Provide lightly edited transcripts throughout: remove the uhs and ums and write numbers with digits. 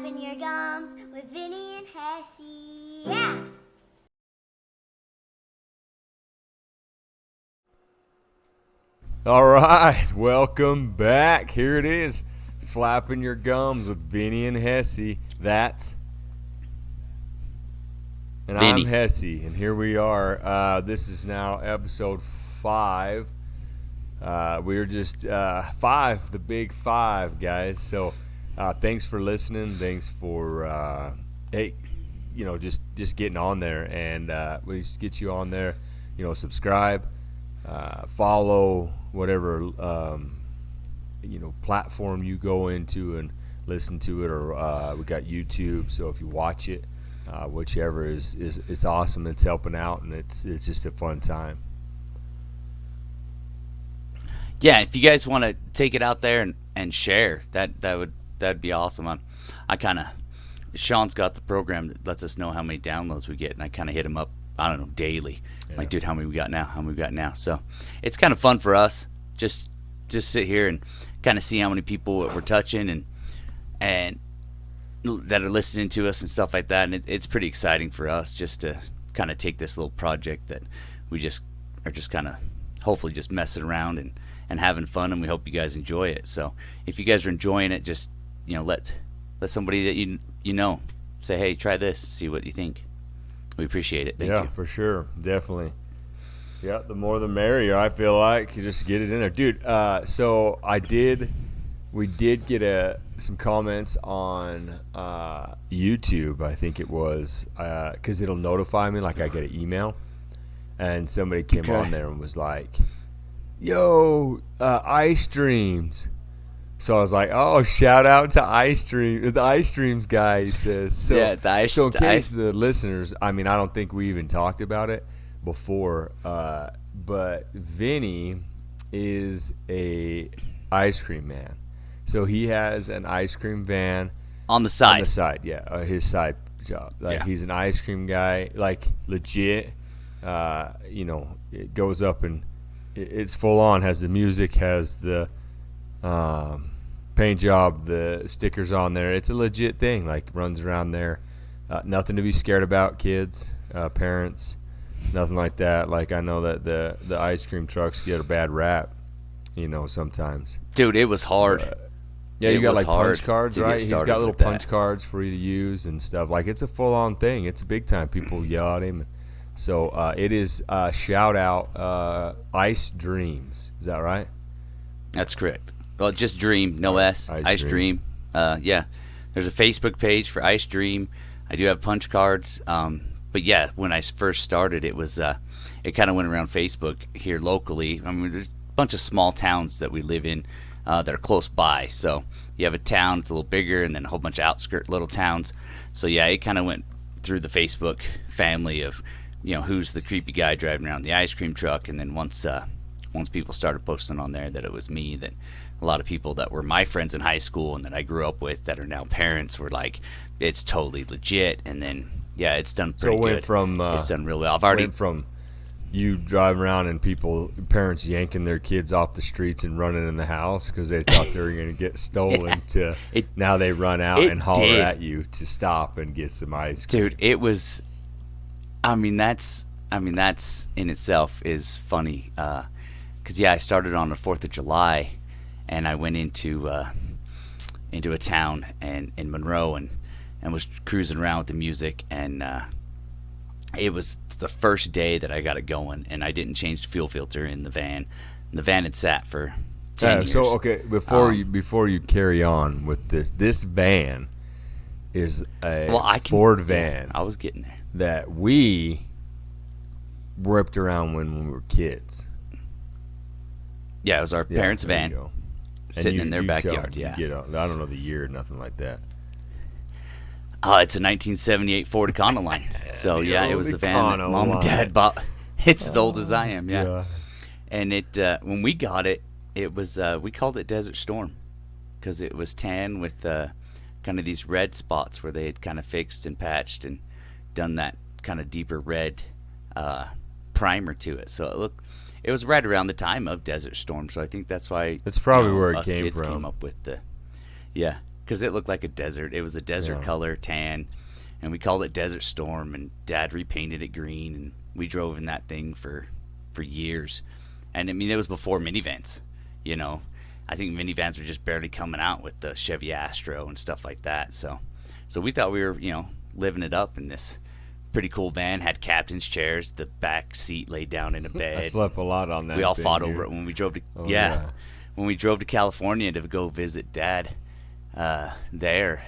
Flapping your gums with Vinny and Hessey. Yeah! All right, welcome back. Here it is, Flapping Your Gums with Vinny and Hessey. That's and Vinny. I'm Hessey, and here we are. This is now episode 5. We're just 5, the big 5, guys. So thanks for listening. Thanks for just getting on there, and we just get you on there. Subscribe, follow whatever platform you go into and listen to it, or we got YouTube. So if you watch it, whichever is it's awesome. It's helping out, and it's just a fun time. Yeah, if you guys want to take it out there and share, that'd be awesome. Sean's got the program that lets us know how many downloads we get, and I kind of hit him up, I don't know, daily. Yeah. Like, dude, how many we got now? So it's kind of fun for us just sit here and kind of see how many people we're touching and that are listening to us and stuff like that. And it's pretty exciting for us just to kind of take this little project that we just are just kind of hopefully just messing around and having fun, and we hope you guys enjoy it. So if you guys are enjoying it, just let somebody that you know say, hey, try this, see what you think. We appreciate it. Thank you. Yeah, for sure, definitely. Yeah, the more the merrier. I feel like you just get it in there, dude. So we did get some comments on YouTube. I think it was because it'll notify me, like I get an email, and somebody came on there and was like, "Yo, Ice Dreams." So I was like, "Oh, shout out to Ice Dream, the Ice Dreams guy." He says, "So." Yeah, So in case the listeners, I mean, I don't think we even talked about it before, but Vinny is a ice cream man. So he has an ice cream van on the side. On the side, yeah, his side job. He's an ice cream guy, like legit. It goes up and it's full on. Has the music, has the paint job, the stickers on there. It's a legit thing. Like, runs around there. Nothing to be scared about, kids, parents, nothing like that. Like, I know that the ice cream trucks get a bad rap, sometimes. Dude, it was hard. Yeah, you got like punch cards, right? He's got little punch that. cards for you to use and stuff. Like, it's a full-on thing. It's a big time. People yell at him. So it is shout out Ice Dreams. Is that right? That's correct. Well, just Dream, no S. Ice Dream. Yeah, there's a Facebook page for Ice Dream. I do have punch cards. But yeah, when I first started, it was it kind of went around Facebook here locally. I mean, there's a bunch of small towns that we live in that are close by. So you have a town, it's a little bigger, and then a whole bunch of outskirt little towns. So yeah, it kind of went through the Facebook family of, who's the creepy guy driving around the ice cream truck. And then once people started posting on there that it was me, that a lot of people that were my friends in high school and that I grew up with that are now parents were like, it's totally legit. And then yeah, it's done pretty good. It's done real well. Went from you driving around and parents yanking their kids off the streets and running in the house because they thought they were going to get stolen to now they run out and holler at you to stop and get some ice cream. Dude, it was. I mean, that's in itself is funny. Because I started on the 4th of July, and I went into a town in Monroe and was cruising around with the music, and it was the first day that I got it going, and I didn't change the fuel filter in the van. And the van had sat for 10 years. So okay, before you carry on with this van is a Ford van. Yeah, I was getting there. That we whipped around when we were kids. Yeah, it was our parents' van sitting in their backyard. I don't know the year, nothing like that. It's a 1978 Ford Econoline. So yeah, it was the van that Mom and Dad bought. It's as old as I am, yeah. And it when we got it, it was we called it Desert Storm because it was tan with kind of these red spots where they had kind of fixed and patched and done that kind of deeper red primer to it. So it was right around the time of Desert Storm. So I think that's why that's probably where it us came kids from. Came up with the because it looked like a desert. It was a desert color, tan, and we called it Desert Storm, and Dad repainted it green, and we drove in that thing for years. And I mean, it was before minivans, you know. I think minivans were just barely coming out with the Chevy Astro and stuff like that. So we thought we were, you know, living it up in this pretty cool van. Had captain's chairs, the back seat laid down in a bed. I slept a lot on that. We all thing, fought dude. over it when we drove to when we drove to California to go visit Dad there.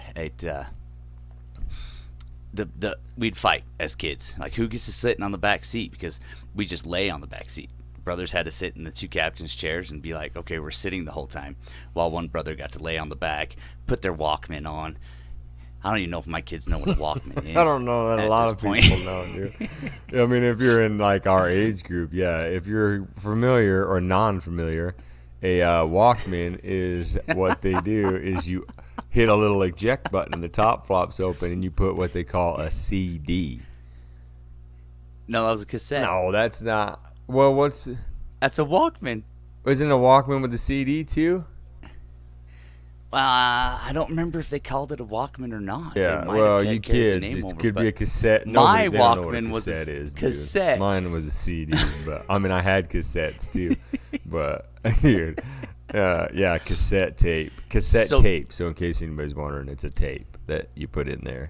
We'd fight as kids, like who gets to sit on the back seat, because we just lay on the back seat. Brothers had to sit in the two captain's chairs and be like, okay, we're sitting the whole time, while one brother got to lay on the back, put their Walkman on. I don't even know if my kids know what a Walkman is. I don't know that a lot of people know, dude. I mean, if you're in like our age group, yeah. If you're familiar or non-familiar, a Walkman is what they do is you hit a little eject button and the top flops open and you put what they call a CD. No, that was a cassette. No, that's not. Well, That's a Walkman. Isn't a Walkman with a CD too? I don't remember if they called it a Walkman or not. Yeah, well, you kids, it could be a cassette. My Walkman was a cassette. Mine was a CD, but I mean, I had cassettes too. But dude, yeah, cassette tape, tape. So in case anybody's wondering, it's a tape that you put in there.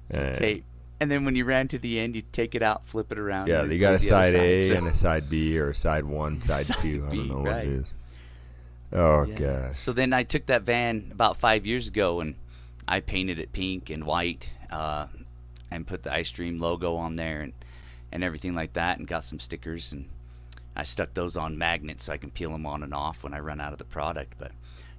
It's a tape. And then when you ran to the end, you take it out, flip it around. Yeah, you got a side A and a side B, or a side 1, side 2. I don't know what it is. Oh, gosh. So then I took that van about 5 years ago, and I painted it pink and white, and put the Ice Dream logo on there and everything like that, and got some stickers. And I stuck those on magnets so I can peel them on and off when I run out of the product. But,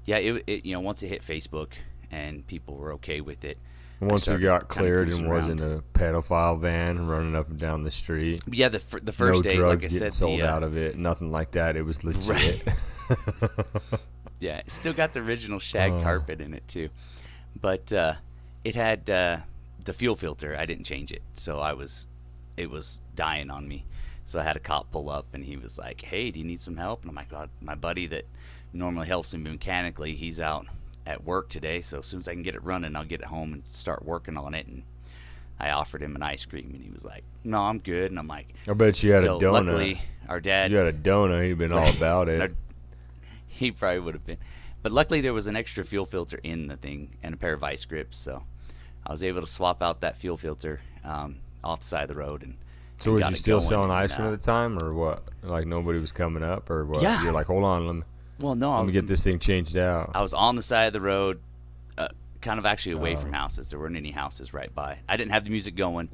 yeah, it you know, once it hit Facebook and people were okay with it, once it got cleared and wasn't a pedophile van running up and down the street. Yeah, the first day, like I said, sold out of it, nothing like that. It was legit. Right. Yeah, it still got the original shag carpet in it too, but it had the fuel filter. I didn't change it, so it was dying on me. So I had a cop pull up, and he was like, "Hey, do you need some help?" And I'm like, "God, my buddy that normally helps me mechanically, he's out at work today, so as soon as I can get it running, I'll get it home and start working on it." And I offered him an ice cream, and he was like, "No, I'm good." And I'm like, I bet you had a donut. Luckily, our dad, you had a donut, he'd been all about it. He probably would have been, but luckily there was an extra fuel filter in the thing and a pair of vice grips, so I was able to swap out that fuel filter off the side of the road. And so was you still selling ice cream at the time, or what? Like nobody was coming up, or what? Yeah. You're like, hold on, let me get this thing changed out. I was on the side of the road, kind of actually away from houses. There weren't any houses right by. I didn't have the music going,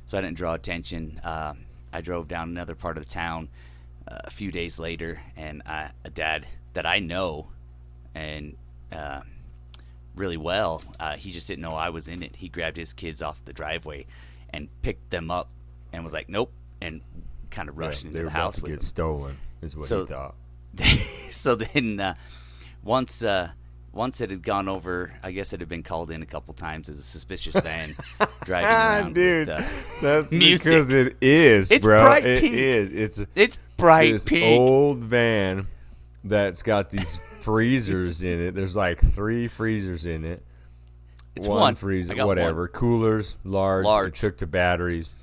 so I didn't draw attention. I drove down another part of the town a few days later, and a dad that I know and really well, he just didn't know I was in it. He grabbed his kids off the driveway and picked them up and was like, "Nope," and kind of rushed into the house with them. Get stolen is what he thought. So then once it had gone over, I guess it had been called in a couple times as a suspicious van driving around. Dude, with, that's music. Because it is, it's bro. Bright it pink. is. It's bright this pink. Old van that's got these freezers in it. There's like 3 freezers in it. It's one freezer, whatever. One. Coolers, large. Large. It's hooked to batteries.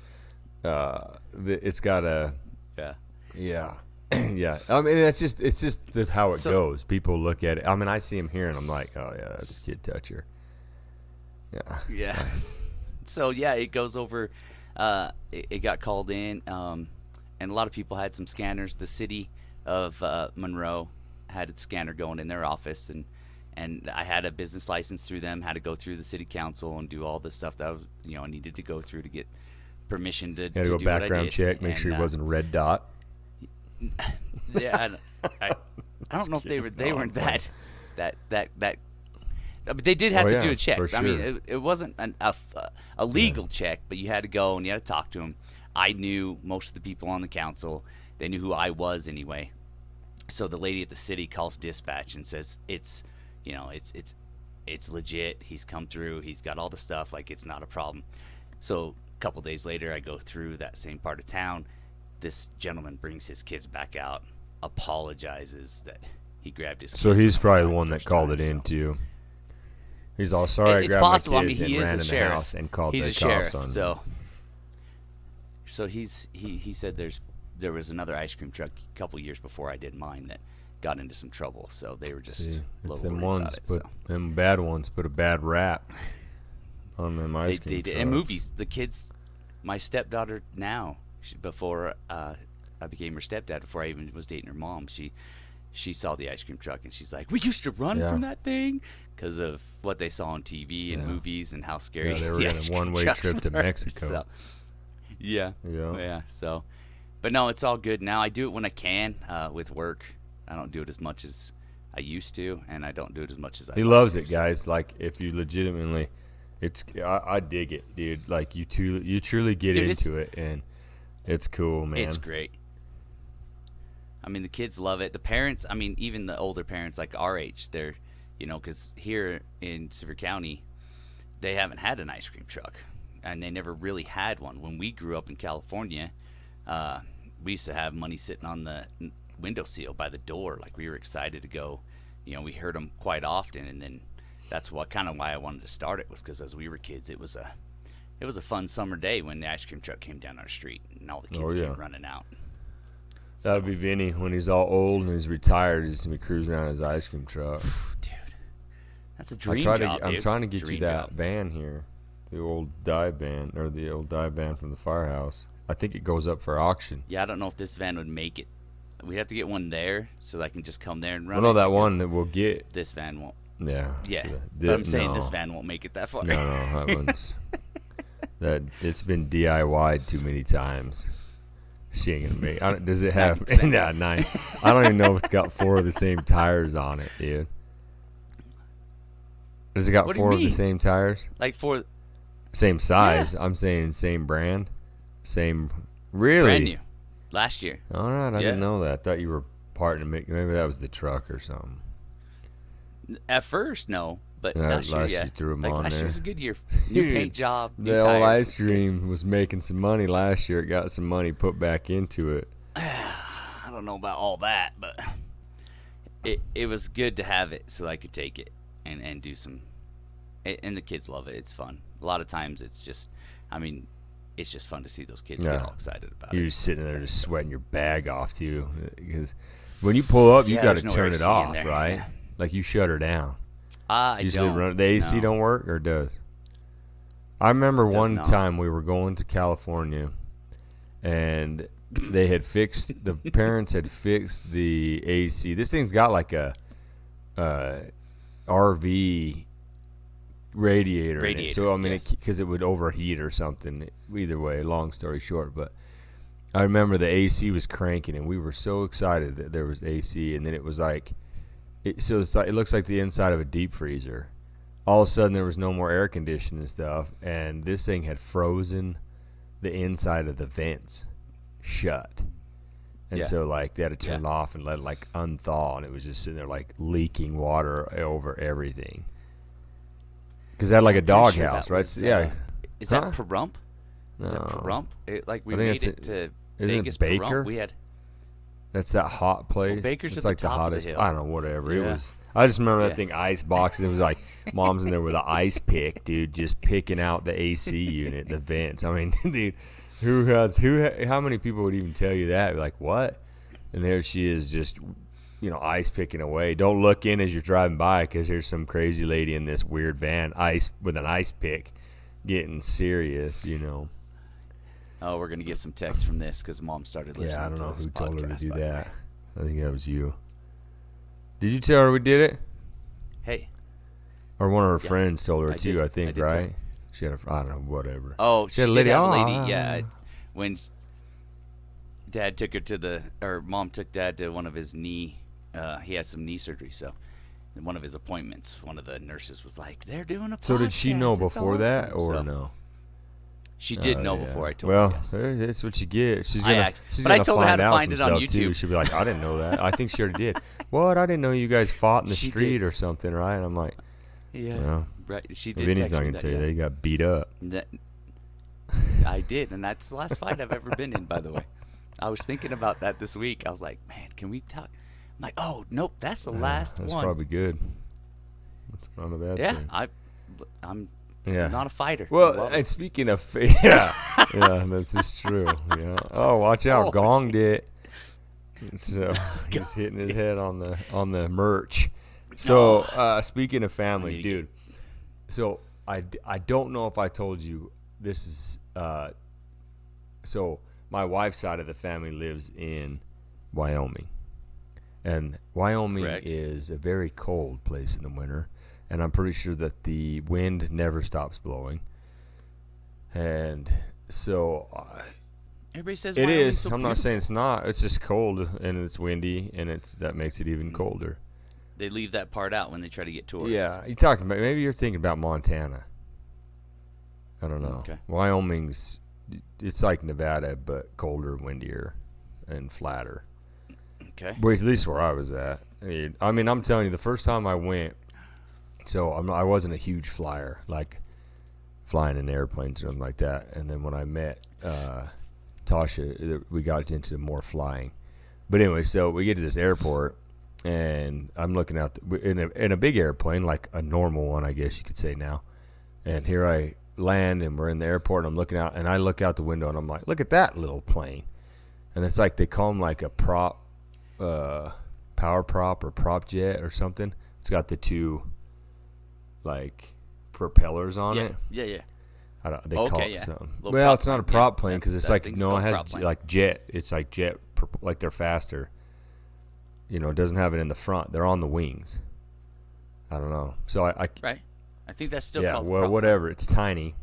It's got a yeah. Yeah, I mean it's just how it goes. People look at it. I mean, I see him here, and I'm like, oh yeah, that's a kid toucher. Yeah. Nice. So yeah, it goes over. It got called in, and a lot of people had some scanners. The city of Monroe had a scanner going in their office, and I had a business license through them. Had to go through the city council and do all the stuff that I needed to go through to get permission to go do background what I did. check, make sure he wasn't a red dot. Yeah, I don't know if they weren't that. I mean, they did have to do a check. For sure. I mean, it wasn't a legal check, but you had to go and you had to talk to them. I knew most of the people on the council. They knew who I was anyway. So the lady at the city calls dispatch and says it's legit. He's come through. He's got all the stuff. Like, it's not a problem. So a couple days later, I go through that same part of town. This gentleman brings his kids back out, apologizes that he grabbed his kids. So he's probably the one that called it in too. He's all sorry. I It's grabbed possible. my I kids mean, he and is ran a in sheriff. the house and called He's the a cops sheriff, on so me. so he said there was another ice cream truck a couple years before I did mine that got into some trouble, so they were just See, a it's little them worried ones, about it. but So. them bad ones put a bad rap on them ice cream They did. trucks. And movies. The kids, my stepdaughter now, before I became her stepdad, before I even was dating her mom, she saw the ice cream truck and she's like, we used to run Yeah. from that thing because of what they saw on TV and Yeah. movies and how scary Yeah, they were the in ice a cream one-way trucks trip to were. Mexico. So, yeah. Yeah. So, but no, it's all good now. I do it when I can with work. I don't do it as much as I used to, and I don't do it as much as I. He loves it, guys. Like, if you legitimately, I dig it, dude. Like, you truly get Dude, into it, and it's cool, man. It's great. I mean, the kids love it. The parents, I mean, even the older parents, like our age, they're, because here in Sevier County, they haven't had an ice cream truck, and they never really had one. When we grew up in California, we used to have money sitting on the windowsill by the door. Like, we were excited to go. We heard them quite often, and then that's why I wanted to start it, was because as we were kids, it was a fun summer day when the ice cream truck came down our street and all the kids came running out. That'll be Vinny when he's all old and he's retired. He's gonna be cruising around his ice cream truck. Dude, that's a dream job. I'm trying to get dream you that job. van here, the old dive van from the firehouse. I think it goes up for auction. Yeah, I don't know if this van would make it. We'd have to get one there so that I can just come there and run. I know it, that one because that we'll get. This van won't. Yeah. Yeah, So but I'm saying no. this van won't make it that far. No, that one's it's been DIY'd too many times. She ain't gonna make. Does it have? 9. I don't even know if it's got 4 of the same tires on it, dude. Does it got What do you 4 of the mean? same tires? Like for Same size. I'm saying same brand, same. Really? brand new, last year. All right, I Yeah. didn't know that. I thought you were partnering. Maybe that was the truck or something. At first, no, but Yeah, last year, last yeah. you threw 'em like on last there. year was a good year. New Dude, paint job, new The tires. old ice it's good. cream was making some money last year. It got some money put back into it. I don't know about all that, but it was good to have it so I could take it and do some. And the kids love it. It's fun. A lot of times it's just, it's just fun to see those kids get Yeah. all excited about You're it. just sitting there just sweating your bag off too, because when you pull up, you Yeah, got to there's no turn it AC in off, there, right? yeah. Like you shut her down. I Usually don't. the AC no. don't work, or does? I remember Does one not. time we were going to California, and they had fixed the parents had fixed the AC. This thing's got like a RV radiator in it. So yes. because it would overheat or something. Either way, long story short, but I remember the AC was cranking, and we were so excited that there was AC, and then it was like, it looks like the inside of a deep freezer. All of a sudden, there was no more air conditioning and stuff, and this thing had frozen the inside of the vents shut. And Yeah. so, like, they had to turn it Yeah. off and let it, like, unthaw, and it was just sitting there, like, leaking water over everything. Because it had, like, a I'm pretty dog sure house, that right? was, yeah. Is Huh? that Pahrump? Is that No. Pahrump? We I think made it's it to isn't it Vegas. Baker? Pahrump. We had. That's that hot place. Baker's it's at the like top of the hottest. hill. I don't know, whatever. It Yeah. was. I just remember Yeah. that thing ice box. And it was like mom's in there with an ice pick, dude, just picking out the AC unit, the vents. I mean, dude, how many people would even tell you that? Like, what? And there she is, just ice picking away. Don't look in as you're driving by, because here's some crazy lady in this weird van, with an ice pick, getting serious. Oh, we're gonna get some text from this because Mom started listening. Yeah, I don't to know this who told her to podcast, do by the way. that. I think that was you. Did you tell her we did it? Hey. Or one of her Yeah, friends told her I too, did. I I think, did tell right? her. She had I don't know, whatever. Oh, She had she a lady. did have a Oh, lady. Yeah, when Dad took her Mom took Dad to one of his knee. He had some knee surgery, so in one of his appointments, one of the nurses was like, "They're doing a podcast. So did she know It's before that, awesome." or So, no? She did know Yeah. before I told well, her. Yes. that's what you get. She's I gonna. act- She's but I gonna told her how find to out find some it on stuff too. YouTube. She'll be like, I didn't know that. I think she already did. What? I didn't know you guys fought in the She street did. or something, right? And I'm like, Yeah, well, right. She did. Vinny's text not me gonna that, tell you yeah. that he got beat up. That- I did, and that's the last fight I've ever been in, by the way. I was thinking about that this week. I was like, man, can we talk? I'm like, oh, nope, that's the last That's one. probably good. That's not a bad Yeah, thing. I'm Yeah. not a fighter. Well, and speaking of, yeah, that's just true. Oh, watch out, gonged it. So he's hitting his head on the merch. So speaking of family, dude. So I don't know if I told you this is. So my wife's side of the family lives in Wyoming, and Wyoming is a very cold place in the winter. And I'm pretty sure that the wind never stops blowing. And so everybody says it Wyoming's is. so I'm not saying beautiful. it's not. It's just cold and it's windy, and that makes it even colder. They leave that part out when they try to get tourists. Yeah, you're talking about, maybe you're thinking about Montana. I don't know. Okay. Wyoming's, it's like Nevada, but colder, windier, and flatter. Okay. Well, at least where I was at. I mean, I'm telling you, the first time I went. So I wasn't a huge flyer, like flying in airplanes or something like that. And then when I met Tasha, we got into more flying. But anyway, so we get to this airport, and I'm looking out in a big airplane, like a normal one, I guess you could say now. And here I land, and we're in the airport, and I'm looking out, and I look out the window, and I'm like, look at that little plane. And it's like they call them like a power prop or prop jet or something. It's got the two like propellers on it. Yeah. They call it yeah. something. Little Well, prop it's not a plane. prop Yeah, plane because it's that like, thing's no, it called has prop plane. like jet. It's like jet, like they're faster. It doesn't have it in the front. They're on the wings. I don't know. So I Right. I think that's still yeah, called well, prop whatever. It's tiny.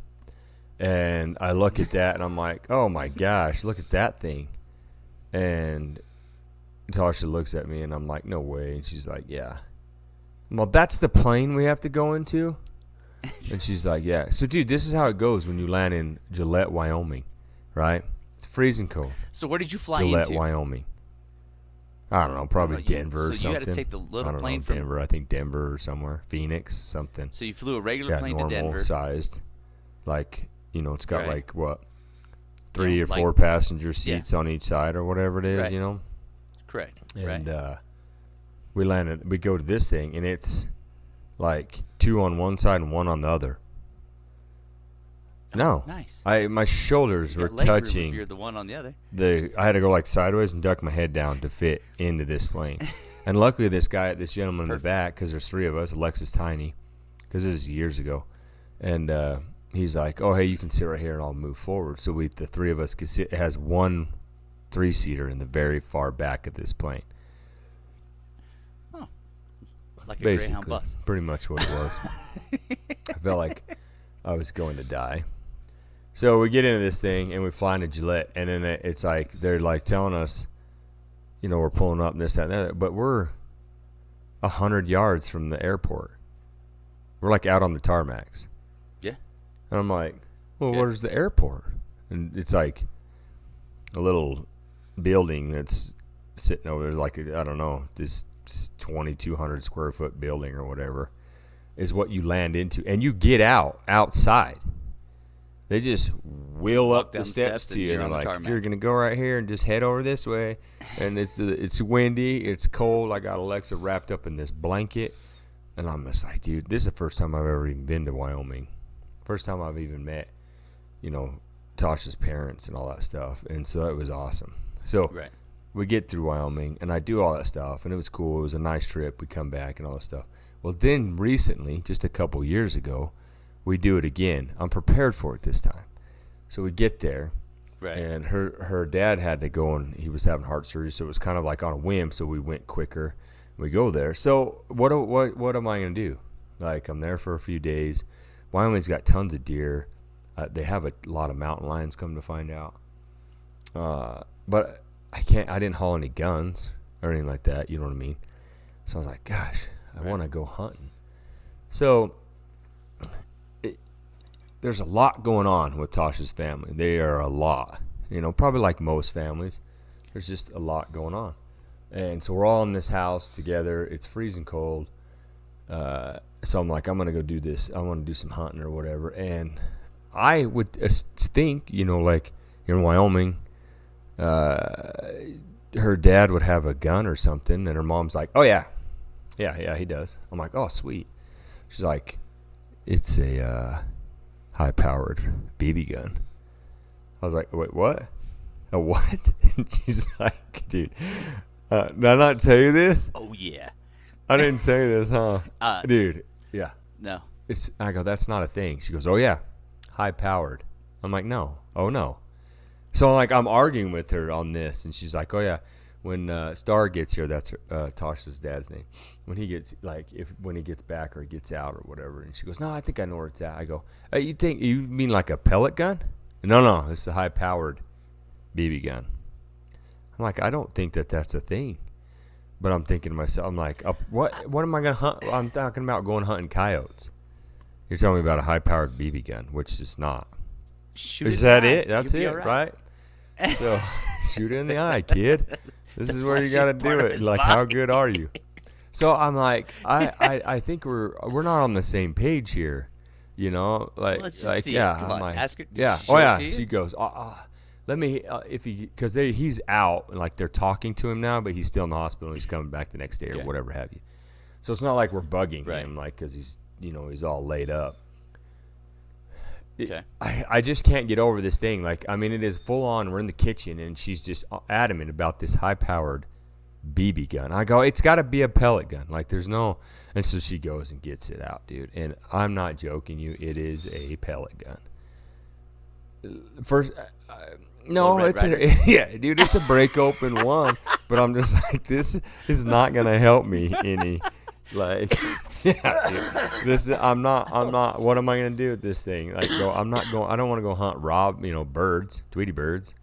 And I look at that and I'm like, oh my gosh, look at that thing. And Tasha looks at me and I'm like, no way. And she's like, yeah. Well, that's the plane we have to go into? And she's like, yeah. So, dude, this is how it goes when you land in Gillette, Wyoming, right? It's freezing cold. So where did you fly Gillette, into? Wyoming. I don't know, probably Denver or something. So you had to take the little plane from Denver. I think Denver or somewhere. Phoenix, something. So you flew a regular plane to Denver. Normal sized. Like, it's got Right. like what? 3 or like- 4 passenger seats on each side or whatever it is, Right. Correct. And we landed. We go to this thing, and it's like 2 on one side and 1 on the other. No, Nice. my shoulders You were got leg room touching. if you're the one on the other. I had to go like sideways and duck my head down to fit into this plane. And luckily, this gentleman in the back, because there's 3 of us. Alexa's tiny, because this is years ago, and he's like, "Oh, hey, you can sit right here, and I'll move forward." So the 3 of us could sit. It has 1 3-seater in the very far back of this plane. Like a Basically, Greyhound bus. pretty much what it was. I felt like I was going to die. So we get into this thing and we fly into Gillette, and then it's like they're like telling us, we're pulling up and this, that, and that, but we're 100 yards from the airport. We're like out on the tarmacs. Yeah. And I'm like, well, Okay. where's the airport? And it's like a little building that's sitting over there, like, I don't know, this 2,200 square foot building or whatever is what you land into, and you get outside. They just wheel up the down steps steps to you, and you're and on the like, tarmac. you're gonna go right here and just head over this way. And it's windy, it's cold. I got Alexa wrapped up in this blanket, and I'm just like, dude, this is the first time I've ever even been to Wyoming. First time I've even met, Tasha's parents and all that stuff, and so it was awesome. So Right. we get through Wyoming, and I do all that stuff, and it was cool. It was a nice trip. We come back and all that stuff. Well, then recently, just a couple years ago, we do it again. I'm prepared for it this time. So we get there, Right. and her dad had to go, and he was having heart surgery, so it was kind of like on a whim, so we went quicker. We go there. So what am I going to do? Like, I'm there for a few days. Wyoming's got tons of deer. They have a lot of mountain lions, come to find out. But I didn't haul any guns or anything like that, you know what I mean? So I was like, gosh, I want to go hunting. So there's a lot going on with Tasha's family. They are a lot, probably like most families. There's just a lot going on. And so we're all in this house together. It's freezing cold. So I'm like, I'm going to go do this. I want to do some hunting or whatever. And I would think, like you're in Wyoming, her dad would have a gun or something, and her mom's like, oh yeah, he does. I'm like, oh, sweet. She's like, it's a high-powered BB gun. I was like, wait, what? A what? And she's like, dude, did I not tell you this? Oh, yeah. I didn't say this, huh? Dude, yeah. No. I go, that's not a thing. She goes, oh, yeah, high-powered. I'm like, no. Oh, no. So, like, I'm arguing with her on this, and she's like, oh, yeah, when Star gets here, that's Tasha's dad's name. When he gets, like, when he gets back or he gets out or whatever. And she goes, no, I think I know where it's at. I go, you mean like a pellet gun? No, it's a high-powered BB gun. I'm like, I don't think that's a thing. But I'm thinking to myself, I'm like, what am I going to hunt? I'm talking about going hunting coyotes. You're telling me about a high-powered BB gun, which is not. Is that it? That's it, right? So, shoot it in the eye, kid. This is where you got to do it. Like, how good are you? So I'm like, I think we're not on the same page here, you know. Like, let's just see. Yeah, Come on, like, ask her. Yeah. Oh yeah. She goes, let me because he's out and like they're talking to him now, but he's still in the hospital. And he's coming back the next day or whatever have you. So it's not like we're bugging him, like, because he's all laid up. Okay. I just can't get over this thing. Like, I mean, it is full on. We're in the kitchen, and she's just adamant about this high-powered BB gun. I go, it's got to be a pellet gun. Like, there's no. And so she goes and gets it out, dude. And I'm not joking you. It is a pellet gun. First, no, it's yeah, dude. It's a break open one. But I'm just like, this is not gonna help me any. Like, yeah, dude. I'm not. What am I gonna do with this thing? Like, I'm not going. I don't want to go hunt birds, Tweety birds,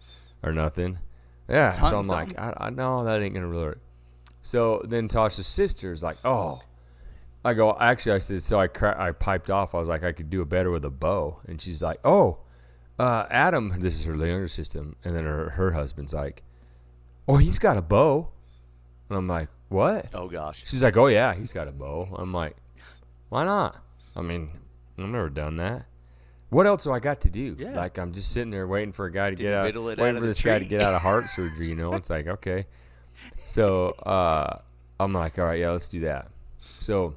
or nothing. Yeah. So I'm like, I know that ain't gonna really work. So then Tasha's sister's like, oh, I go. Actually, I said. So I piped off. I was like, I could do it better with a bow. And she's like, oh, Adam. This is her younger sister, and then her husband's like, oh, he's got a bow. And I'm like, what? Oh, gosh. She's like, oh, yeah, he's got a bow. I'm like, why not? I mean, I've never done that. What else do I got to do? Yeah. Like, I'm just sitting there waiting for a guy to get out. Waiting for this guy to get out of heart surgery, you know? It's like, okay. So I'm like, all right, yeah, let's do that. So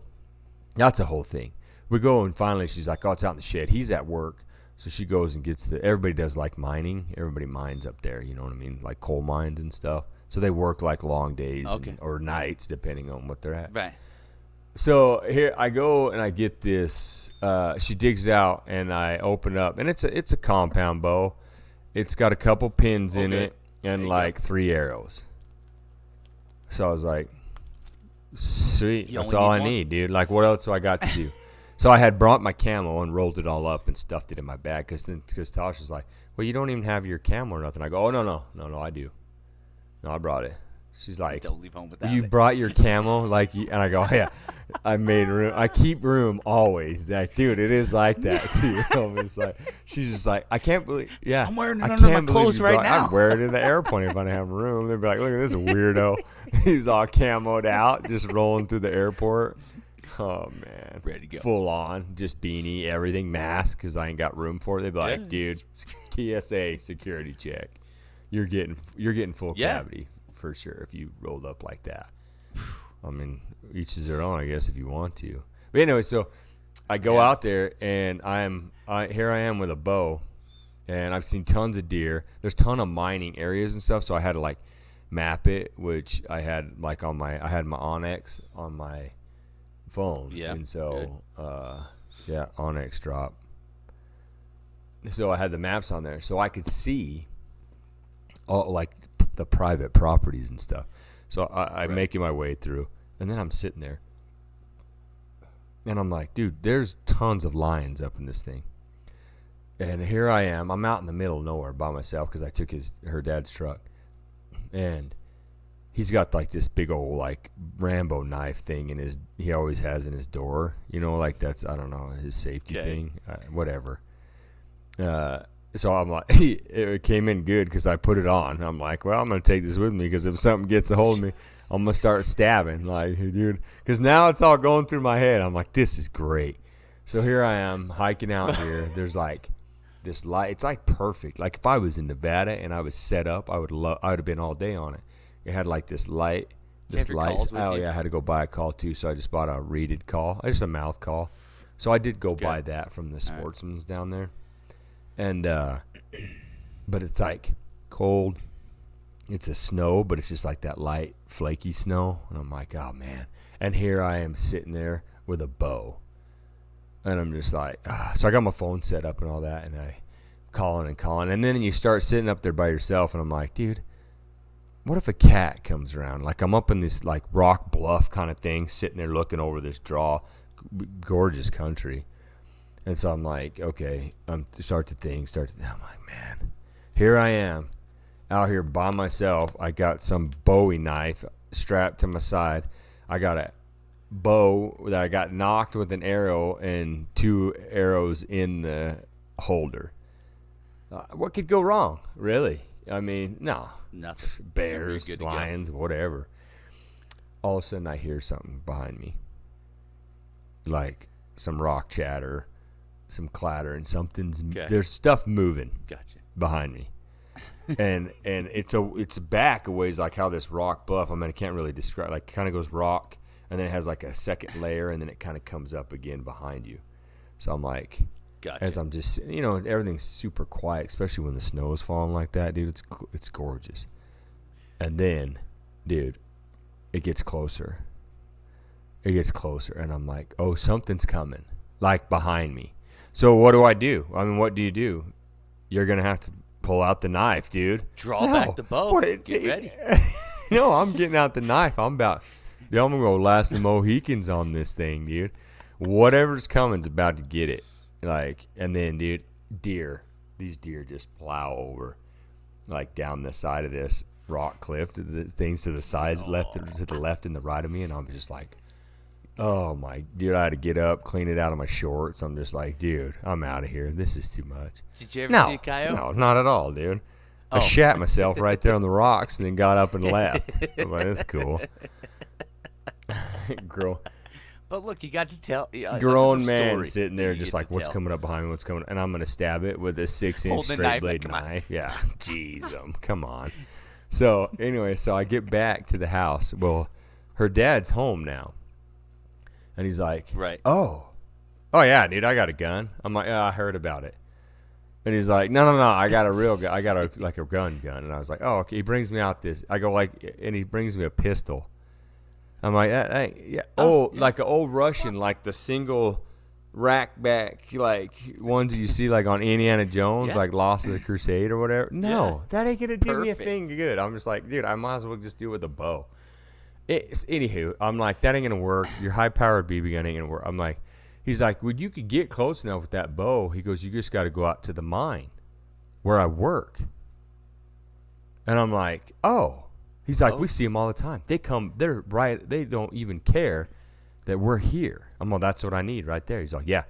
that's a whole thing. We go, and finally she's like, oh, it's out in the shed. He's at work. So she goes and gets everybody does, like, mining. Everybody mines up there, you know what I mean? Like coal mines and stuff. So they work like long days or nights, depending on what they're at. Right. So here I go and I get this. She digs out and I open up, and it's a compound bow. It's got a couple pins in it and like 3 arrows. So I was like, sweet, that's all I need, dude. Like, what else do I got to do? So I had brought my camo and rolled it all up and stuffed it in my bag because Tasha's like, well, you don't even have your camo or nothing. I go, oh, no, I do. No, I brought it. She's like, don't leave home without you it. brought your camo? Like, and I go, yeah, I made room. I keep room always. Like, dude, it is like that, too. It's like, she's just like, I can't believe, yeah. I'm wearing it under my clothes right now. I'd wear it in the airplane if I didn't have room. They'd be like, look at this weirdo. He's all camoed out, just rolling through the airport. Oh, man. Ready to go. Full on, just beanie, everything, mask, because I ain't got room for it. They'd be like, dude, TSA security check. You're getting full cavity for sure if you rolled up like that. I mean, each is their own, I guess, if you want to. But anyway, so I go out there and here I am with a bow, and I've seen tons of deer. There's a ton of mining areas and stuff, so I had to like map it, which I had like I had my Onyx on my phone, and so Onyx drop. So I had the maps on there, so I could see all like the private properties and stuff. So I'm making my way through, and then I'm sitting there, and I'm like, dude, there's tons of lions up in this thing. And here I am. I'm out in the middle of nowhere by myself because I took her dad's truck, and he's got like this big old like Rambo knife thing he always has in his door. You know, like that's, I don't know, his safety thing, whatever. So I'm like, it came in good because I put it on. I'm like, well, I'm going to take this with me because if something gets a hold of me, I'm going to start stabbing. Like, dude, because now it's all going through my head. I'm like, this is great. So here I am hiking out here. There's like this light. It's like perfect. Like if I was in Nevada and I was set up, I would have been all day on it. It had like this light. Oh, yeah, I had to go buy a call too. So I just bought a reeded call. Just a mouth call. So I did go buy that from the Sportsman's down there. And, but it's like cold. It's a snow, but it's just like that light, flaky snow. And I'm like, oh, man. And here I am sitting there with a bow. And I'm just like, so I got my phone set up and all that, and I calling and calling. And then you start sitting up there by yourself, and I'm like, dude, what if a cat comes around? Like, I'm up in this, like, rock bluff kind of thing, sitting there looking over this gorgeous country. And so I'm like, okay, start to think. I'm like, man, here I am out here by myself. I got some Bowie knife strapped to my side. I got a bow that I got knocked with an arrow and 2 arrows in the holder. What could go wrong, really? I mean, no. Nothing. Bears, lions, whatever. All of a sudden I hear something behind me. Like some rock chatter, some clatter, and there's stuff moving behind me. and it's back a ways, like how this rock bluff, I mean, I can't really describe, like kind of goes rock, and then it has like a second layer, and then it kind of comes up again behind you. So I'm like, as I'm just, everything's super quiet, especially when the snow is falling like that, dude. It's gorgeous. And then, dude, it gets closer. And I'm like, oh, something's coming, like behind me. So what do I do? I mean, what do you do? You're gonna have to pull out the knife, dude. Draw back the bow. Get ready. No, I'm getting out the knife. I'm gonna go last the Mohicans on this thing, dude. Whatever's coming's about to get it. Like, and then, dude, these deer just plow over, like down the side of this rock cliff to the things to the sides, to the left and the right of me, and I'm just like, oh my, dude, I had to get up, clean it out of my shorts. I'm just like, dude, I'm out of here. This is too much. Did you ever see a coyote? No, not at all, dude. I shat myself right there on the rocks and then got up and left. I was like, that's cool. Girl. But look, you got to tell. Grown man sitting there just like, what's coming up behind me? What's coming? And I'm going to stab it with a 6-inch straight blade knife. Yeah. Jeez, come on. So anyway, I get back to the house. Well, her dad's home now. And he's like, oh yeah, dude, I got a gun. I'm like, I heard about it. And he's like, no, I got a real gun. I got a gun. And I was like, oh, okay. He brings me out this. I go and he brings me a pistol. I'm like, hey, yeah. Like an old Russian, like the single rack back, like ones you see like on Indiana Jones, like Lost of the Crusade or whatever. No, that ain't gonna do me a thing good. I'm just like, dude, I might as well just do it with a bow. Anywho, I'm like, that ain't gonna work. Your high-powered BB gun ain't gonna work. I'm like, he's like, well, you could get close enough with that bow. He goes, you just got to go out to the mine where I work. And I'm like, oh. He's like, we see them all the time. They come, they're right. They don't even care that we're here. I'm like, that's what I need right there. He's like, yeah.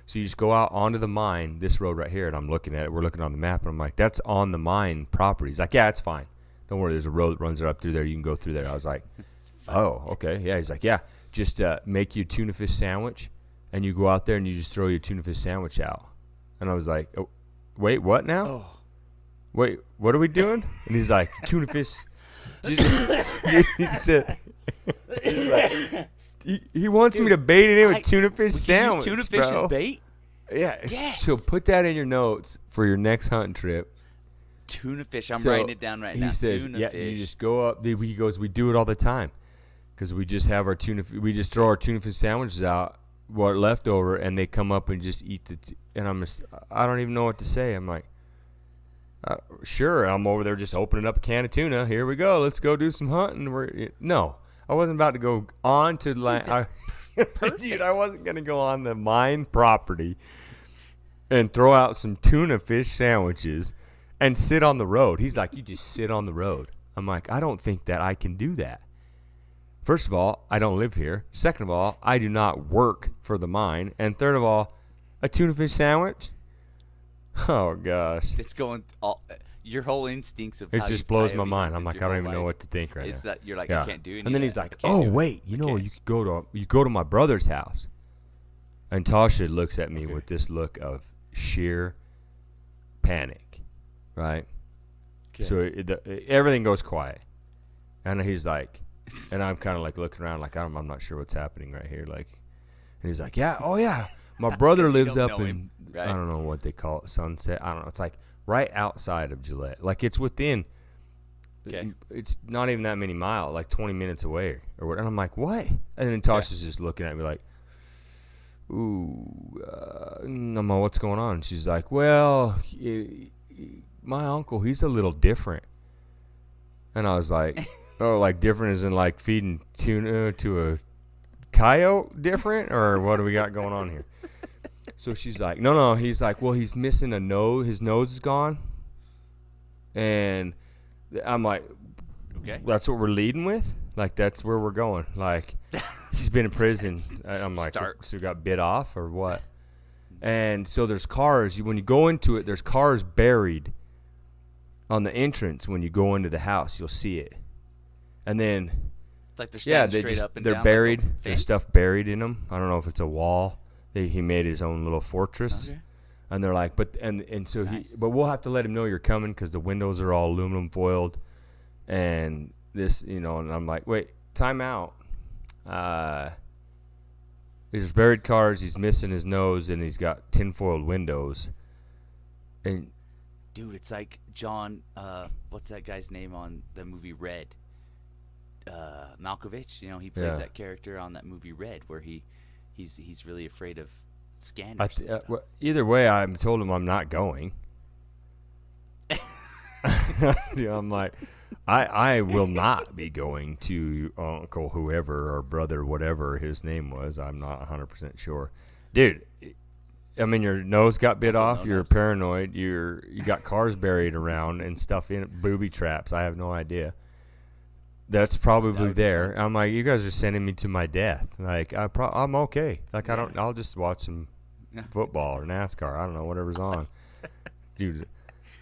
So you just go out onto the mine, this road right here, and I'm looking at it. We're looking on the map, and I'm like, that's on the mine property. He's like, yeah, it's fine. Don't worry, there's a road that runs up through there. You can go through there. I was like, oh, okay. Yeah, he's like, yeah, just make you a tuna fish sandwich, and you go out there and you just throw your tuna fish sandwich out. And I was like, oh, wait, what now? Oh. Wait, what are we doing? And he's like, tuna fish. He said, he wants me to bait it in with tuna fish sandwich, tuna fish as bait? Yeah. Yes. So put that in your notes for your next hunting trip. Tuna fish. I'm writing it down right now. He says, tuna fish. You just go up. He goes, we do it all the time because we just have our we just throw our tuna fish sandwiches out, what left over, and they come up and just eat and I don't even know what to say. I'm like, sure, I'm over there just opening up a can of tuna. Here we go. Let's go do some hunting. No, I wasn't about to go on to land. Dude, I wasn't going to go on the mine property and throw out some tuna fish sandwiches and sit on the road. He's like, you just sit on the road. I'm like, I don't think that I can do that. First of all, I don't live here. Second of all, I do not work for the mine. And third of all, a tuna fish sandwich? Oh, gosh. It's going your whole instincts of it just blows my mind. I'm like, I don't even know what to think right now. That you're like, I can't do anything. And then he's like, oh, wait, you could go to my brother's house. And Tasha looks at me with this look of sheer panic, right? Okay. So everything goes quiet. And he's like, and I'm kind of like looking around like, I'm not sure what's happening right here. Like, and he's like, yeah, oh, yeah. My brother 'Cause you lives don't up know in him, right? I don't know what they call it, Sunset. I don't know. It's like right outside of Gillette. Like it's within. Okay. It's not even that many miles, like 20 minutes away or what. And I'm like, what? And then Tasha's just looking at me like, ooh, I'm like, what's going on? And she's like, well, my uncle, he's a little different. And I was like, oh, like different as in like feeding tuna to a coyote different? Or what do we got going on here? So she's like, no. He's like, well, he's missing a nose. His nose is gone. And I'm like, Okay. that's what we're leading with? Like, that's where we're going. Like, he's been in prison. I'm like, so he got bit off or what? And so there's cars. When you go into it, there's cars buried on the entrance. When you go into the house, you'll see it. And then, Like they're standing straight up and they're down. buried. Like There's stuff buried in them. I don't know if it's a wall. He made his own little fortress. Okay. And they're like, and so Nice. but we'll have to let him know you're coming because the windows are all aluminum foiled, and this, and I'm like, wait, time out. There's buried cars. He's missing his nose, and he's got tinfoiled windows. And Dude, it's like John. What's that guy's name on the movie Red? Malkovich. He plays that character on that movie Red, where he's really afraid of scanners. And stuff. Either way, I'm told him I'm not going. I'm like, I will not be going to Uncle whoever or brother whatever his name was. I'm not 100% sure, dude. I mean, your nose got bit off. You're paranoid. You got cars buried around and stuff in it, booby traps. I have no idea. That's probably there. I'm like, you guys are sending me to my death. Like, I'm okay. Like, I'll just watch some football or NASCAR. I don't know, whatever's on. Dude,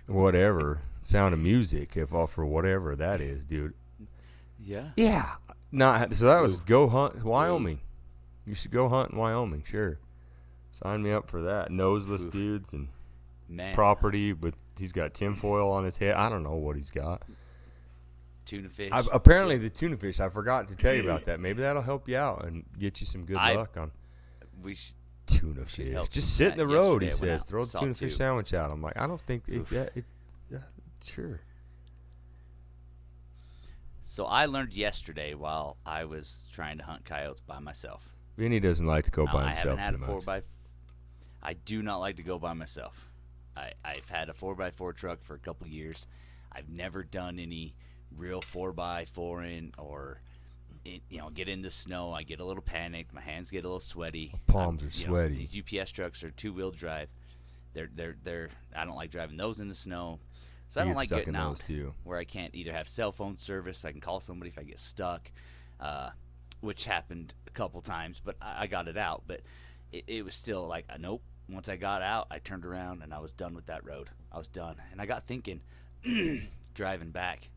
whatever. Sound of Music, for whatever that is, dude. Yeah. Yeah. So that was go hunt Wyoming. You should go hunt in Wyoming, sure. Sign me up for that. Noseless dudes and property, but he's got tinfoil on his head. I don't know what he's got. Tuna fish. Apparently, the tuna fish. I forgot to tell you about that. Maybe that'll help you out and get you some good luck on tuna fish. Just sit in the road, he says. Throw the tuna fish sandwich out. I'm like, I don't think sure. So I learned yesterday while I was trying to hunt coyotes by myself. Vinny doesn't like to go by himself I haven't had too a 4x. I do not like to go by myself. I've had a 4x4 truck for a couple years. I've never done any real 4x4 in or get in the snow. I get a little panicked. My hands get a little sweaty. My palms are sweaty. These UPS trucks are 2-wheel drive. They're I don't like driving those in the snow. So I don't like getting out where I can't either have cell phone service. I can call somebody if I get stuck, which happened a couple times, but I got it out. But it was still like, nope. Once I got out, I turned around and I was done with that road. I was done. And I got thinking, driving back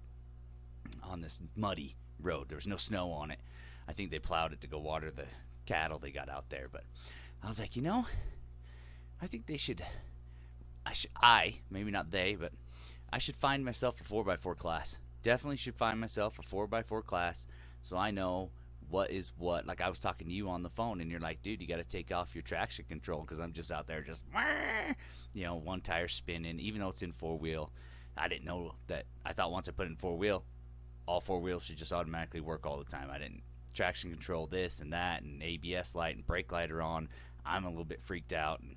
on this muddy road. There was no snow on it. I think they plowed it to go water the cattle they got out there. But I was like, I think they should. Maybe not they, but I should find myself a 4x4 class. Definitely should find myself a 4x4 class so I know what is what. Like I was talking to you on the phone, and you're like, dude, you got to take off your traction control because I'm just out there just, one tire spinning, even though it's in 4-wheel. I didn't know that. I thought once I put it in 4-wheel, all 4 wheels should just automatically work all the time. I didn't traction control this and that, and ABS light and brake light are on. I'm a little bit freaked out, and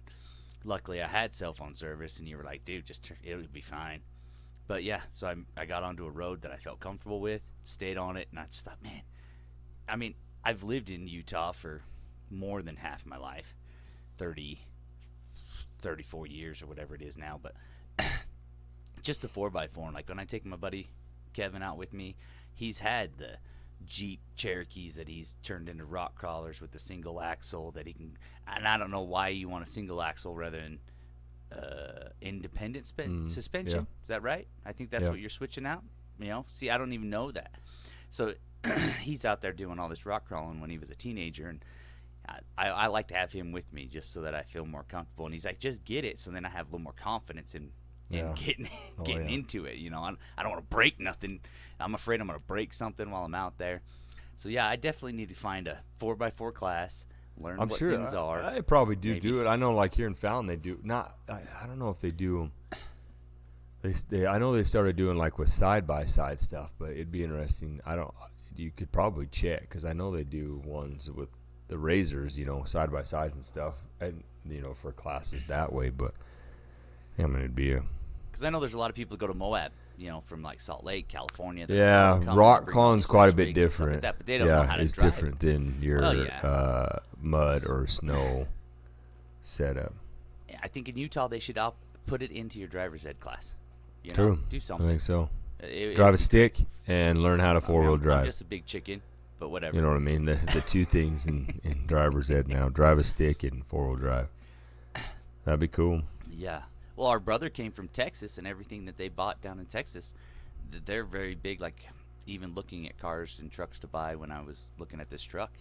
luckily I had cell phone service, and you were like, dude, it'll be fine. But yeah, so I got onto a road that I felt comfortable with, stayed on it, and I just thought, man, I mean, I've lived in Utah for more than half my life, 34 years or whatever it is now, but just a 4x4. And like when I take my buddy Kevin out with me, he's had the Jeep Cherokees that he's turned into rock crawlers with the single axle that he can, and I don't know why you want a single axle rather than independent suspension. Yeah. Is that right? I think that's what you're switching out. See, I don't even know that. So he's out there doing all this rock crawling when he was a teenager, and I like to have him with me just so that I feel more comfortable. And he's like, just get it, so then I have a little more confidence in getting into it. I don't want to break nothing. I'm afraid I'm going to break something while I'm out there. So yeah, I definitely need to find a 4x4 class, Learn I'm what sure things are. I probably do maybe. do it. I know, like here in Fallon, they do. I don't know if they do them. I know they started doing like with side by side stuff, but it'd be interesting. You could probably check because I know they do ones with the razors, side by sides and stuff, and for classes that way. But I mean, it'd be because I know there's a lot of people that go to Moab, from like Salt Lake, California. Yeah, rock climbing's quite a bit different. Like that, but they don't know how to it's drive. different than your mud or snow setup. I think in Utah they should put it into your driver's ed class. True. Do something. I think so. Drive a stick and learn how to four-wheel drive. I'm just a big chicken, but whatever. You know what I mean? The two things in driver's ed now: drive a stick and four-wheel drive. That'd be cool. Yeah. Well, our brother came from Texas, and everything that they bought down in Texas, they're very big. Like even looking at cars and trucks to buy. When I was looking at this truck,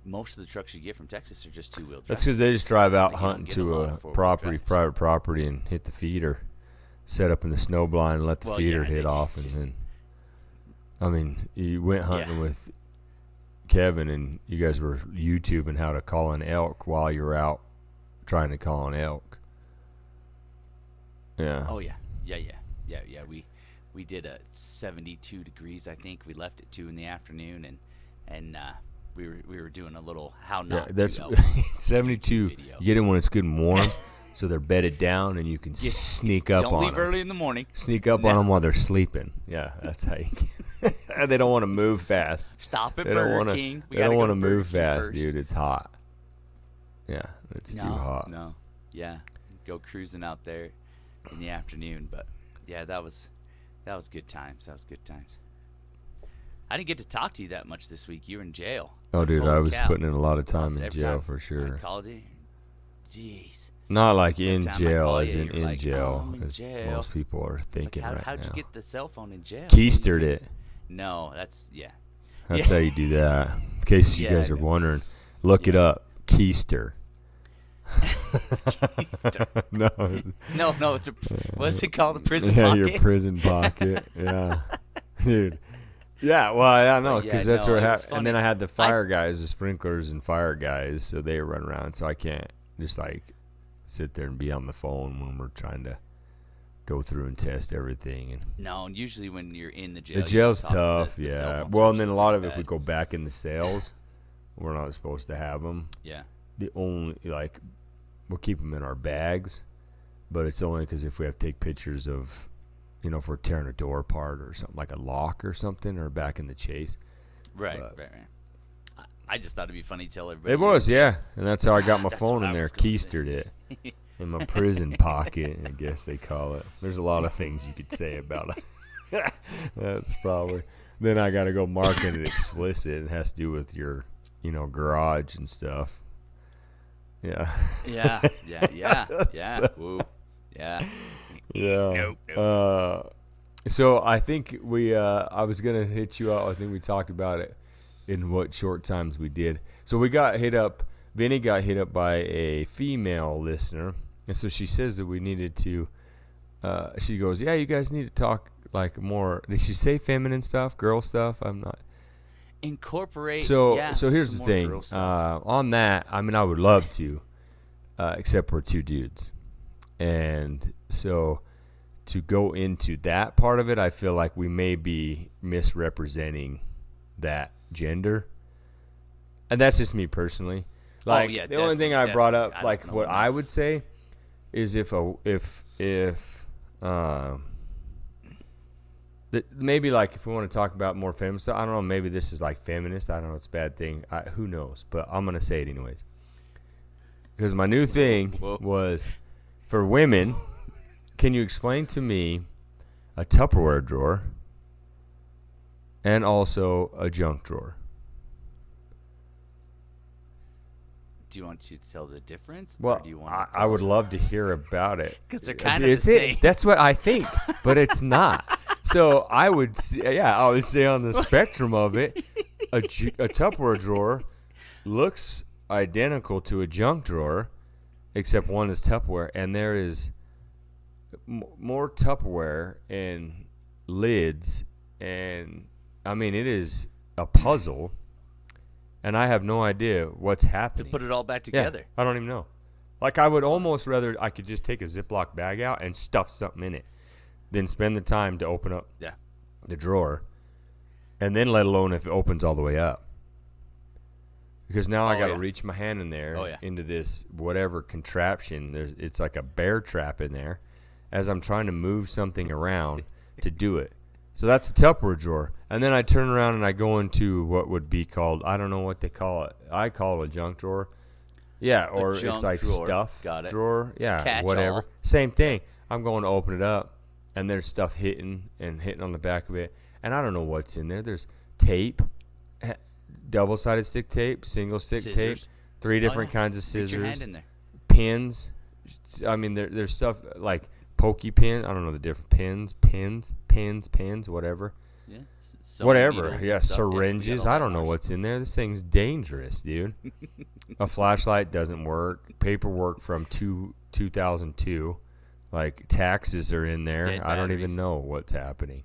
most of the trucks you get from Texas are just two-wheel drive. That's because they just drive out hunting to a private property, and hit the feeder, set up in the snow blind, and let the feeder hit off, and then. I mean, you went hunting with Kevin, and you guys were YouTubing how to call an elk while you're out trying to call an elk. Yeah. Oh yeah. We did a 72 degrees. I think we left at 2 p.m, and we were doing a little how not. Yeah, that's 72. Video. You get it when it's good and warm, so they're bedded down, and you can sneak up on them. Don't leave early in the morning. Sneak up on them while they're sleeping. Yeah, that's how you get. They don't want to move fast. Stop at Burger King. They don't want to move fast, dude. It's hot. Yeah, it's too hot. No. Yeah, go cruising out there in the afternoon, but yeah, that was good times. I didn't get to talk to you that much this week. You were in jail. Oh, dude, I was putting in a lot of time in jail for sure. I called you. Jeez. Not like in jail, as in jail, in as jail. most people are thinking right now. How'd you get the cell phone in jail? Keistered it. No, that's That's how you do that. In case you guys are wondering, look it up. Keister. No, it's what's it called? A prison pocket? Yeah, your prison pocket. Yeah. Dude. Yeah, well, I know, because that's what happened. And then I had the fire guys, the sprinklers and fire guys, so they run around, so I can't just, sit there and be on the phone when we're trying to go through and test everything. And usually when you're in the jail. The jail's tough, yeah. Well, and then a lot of it, if we go back in the cells, we're not supposed to have them. Yeah. The only, we'll keep them in our bags, but it's only because if we have to take pictures of, if we're tearing a door apart or something like a lock or something, or back in the chase. Right. I just thought it'd be funny to tell everybody. It was, yeah. And that's how I got my phone in there, keistered it in my prison pocket, I guess they call it. There's a lot of things you could say about it. That's probably. Then I got to go marking it explicit. It has to do with your, garage and stuff. Yeah. Yeah. Woo. Yeah. Yeah. Nope. So I think I was going to hit you out. I think we talked about it in what short times we did. So we got hit up. Vinny got hit up by a female listener. And so she says that we needed to, she goes, yeah, you guys need to talk more. Did she say feminine stuff, girl stuff? I'm not. Incorporate. So here's the thing. On that, I mean, I would love to, except we're two dudes. And so to go into that part of it, I feel like we may be misrepresenting that gender. And that's just me personally. The only thing I brought up, what I would say is maybe if we want to talk about more feminist stuff, I don't know, maybe this is feminist. I don't know, it's a bad thing. Who knows? But I'm going to say it anyways. Because my new thing was, for women, can you explain to me a Tupperware drawer and also a junk drawer? Do you want you to tell the difference? Well, or do you want I would love to hear about it. Because they're kind of the same. That's what I think, but it's not. So I would say on the spectrum of it, a Tupperware drawer looks identical to a junk drawer, except one is Tupperware, and there is more Tupperware and lids, and I mean, it is a puzzle. and I have no idea what's To happening. put it all back together. Yeah, I don't even know. Like, I would almost rather I could just take a Ziploc bag out and stuff something in it than spend the time to open up the drawer, and then let alone if it opens all the way up. Because now I got to reach my hand in there into this whatever contraption. It's like a bear trap in there as I'm trying to move something around to do it. So that's a Tupperware drawer. And then I turn around and I go into what would be called, I don't know what they call it. I call it a junk drawer. Yeah, or it's like stuff drawer. Yeah, Catch whatever. all. Same thing. I'm going to open it up, and there's stuff hitting on the back of it. And I don't know what's in there. There's tape, double-sided stick tape, single-stick tape, 3 different kinds of scissors. Reach your hand in there. Pins. I mean, there's stuff like pokey pin. I don't know the different pins, whatever. Yeah. Whatever. Yeah, syringes. I don't know what's in there. This thing's dangerous, dude. A flashlight doesn't work. Paperwork from 2002. Like, taxes are in there. Dead I don't even know what's happening.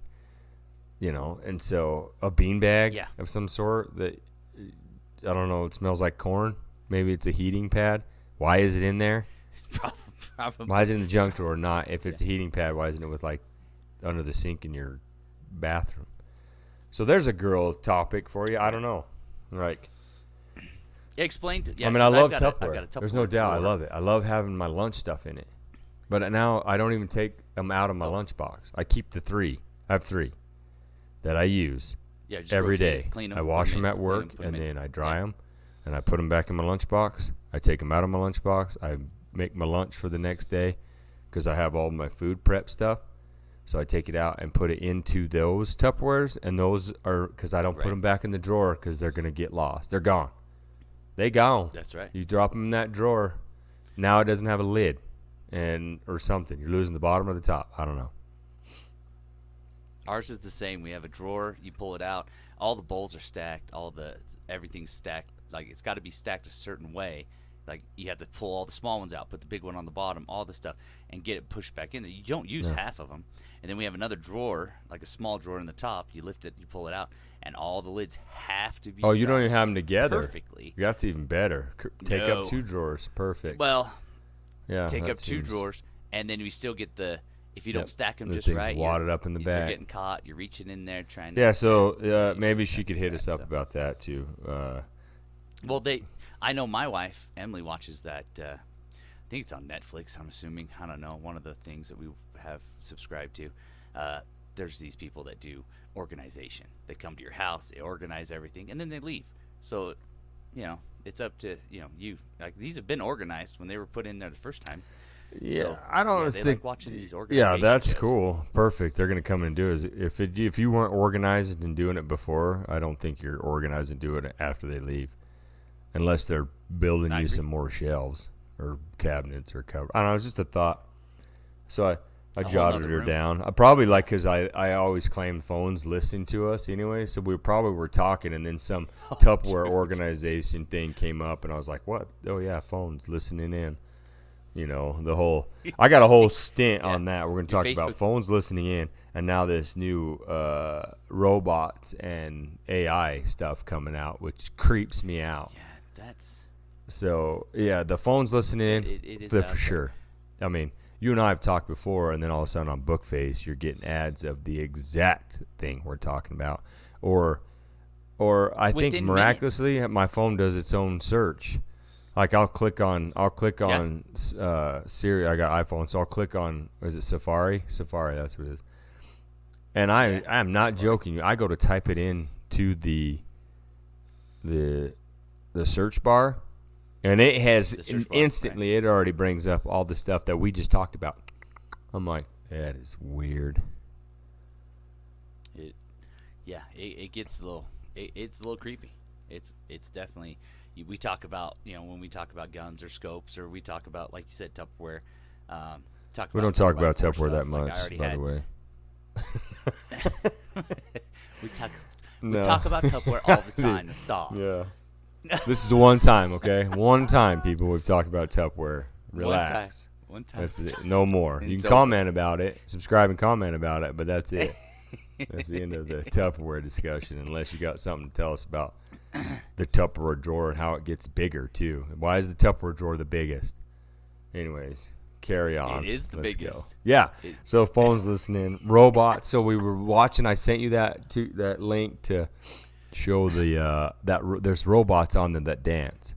You know, and so a beanbag of some sort that, I don't know, it smells like corn. Maybe it's a heating pad. Why is it in there? It's probably. Why is it in the junk drawer? Not if it's a heating pad. Why isn't it with like under the sink in your bathroom? So there's a girl topic for you. I don't know. Like, Explain. I mean, I love Tupperware. I've got a Tupperware. There's no doubt. drawer. I love it. I love having my lunch stuff in it. But now I don't even take them out of my lunchbox. I keep the 3. I have 3 that I use Just every rotate it, day. clean 'em, I put wash 'em them in, at clean 'em, work, put 'em and in. then I dry them, and I put them back in my lunchbox. I take them out of my lunchbox. I make my lunch for the next day because I have all my food prep stuff. So I take it out and put it into those Tupperwares, and those are because I don't put them back in the drawer because they're going to get lost. They're gone. They gone. That's right. You drop them in that drawer. Now it doesn't have a lid or something. You're losing the bottom or the top. I don't know. Ours is the same. We have a drawer. You pull it out. All the bowls are stacked. Everything's stacked. Like, it's got to be stacked a certain way. Like, you have to pull all the small ones out, put the big one on the bottom, all the stuff, and get it pushed back in there. You don't use half of them. And then we have another drawer, like a small drawer in the top. You lift it, you pull it out, and all the lids have to be Oh, you don't even have them together. perfectly. That's even better. Take No. up 2 drawers. Perfect. Well, yeah, take that up 2 seems- drawers, and then we still get if you don't stack them the just things right, wadded up in the they're back. getting caught. You're reaching in there trying to. Yeah, so you maybe should she could hit check us that, up so. about that too. Well, I know my wife Emily watches that. I think it's on Netflix. I'm assuming. I don't know. One of the things that we have subscribed to. There's these people that do organization. They come to your house, they organize everything, and then they leave. So, it's up to you. Like, these have been organized when they were put in there the first time. Yeah, So, I don't they think. like watching these organization Yeah, that's shows. cool. Perfect. They're gonna come and do it. If you weren't organized and doing it before, I don't think you're organized and doing it after they leave, unless they're building I you agree. some more shelves or cabinets or cover. I don't know. It's just a thought. So I whole jotted nother her room. down. I probably because I always claim phones listening to us anyway. So we probably were talking, and then some Tupperware organization thing came up, and I was like, "What? Oh yeah, phones listening in." You know, I got a whole stint on that. We're going to talk about Facebook- phones listening in, and now this new robots and AI stuff coming out, which creeps me out. Yeah, that's. So, yeah, the phones listening in, It is for out there. sure. I mean, you and I have talked before, and then all of a sudden on Bookface, you're getting ads of the exact thing we're talking about. Or I think Within miraculously, my phone does its own search. Like I'll click on Siri. I got iPhone, so I'll click on, is it Safari? Safari, that's what it is. And I am not joking you. I go to type it in to the search bar, and it has search bar, instantly it already brings up all the stuff that we just talked about. I'm like, that is weird. It gets a little. It's a little creepy. It's definitely. We talk about when we talk about guns or scopes, or we talk about, like you said, Tupperware. We don't talk about 4x4 Tupperware that stuff, like much, I already by had. the way. we No. talk about Tupperware all the time. Stop. Yeah. This is one time, okay? One time, people, we've talked about Tupperware. Relax. One time. That's it. No more. You It's can over. comment about it, subscribe and comment about it, but that's it. That's the end of the Tupperware discussion, unless you got something to tell us about the Tupperware drawer and how it gets bigger too. Why is the Tupperware drawer the biggest? Anyways, carry on. It is the Let's biggest. Go. Yeah. So phones listening, robots. So we were watching. I sent you that link to show there's robots on them that dance.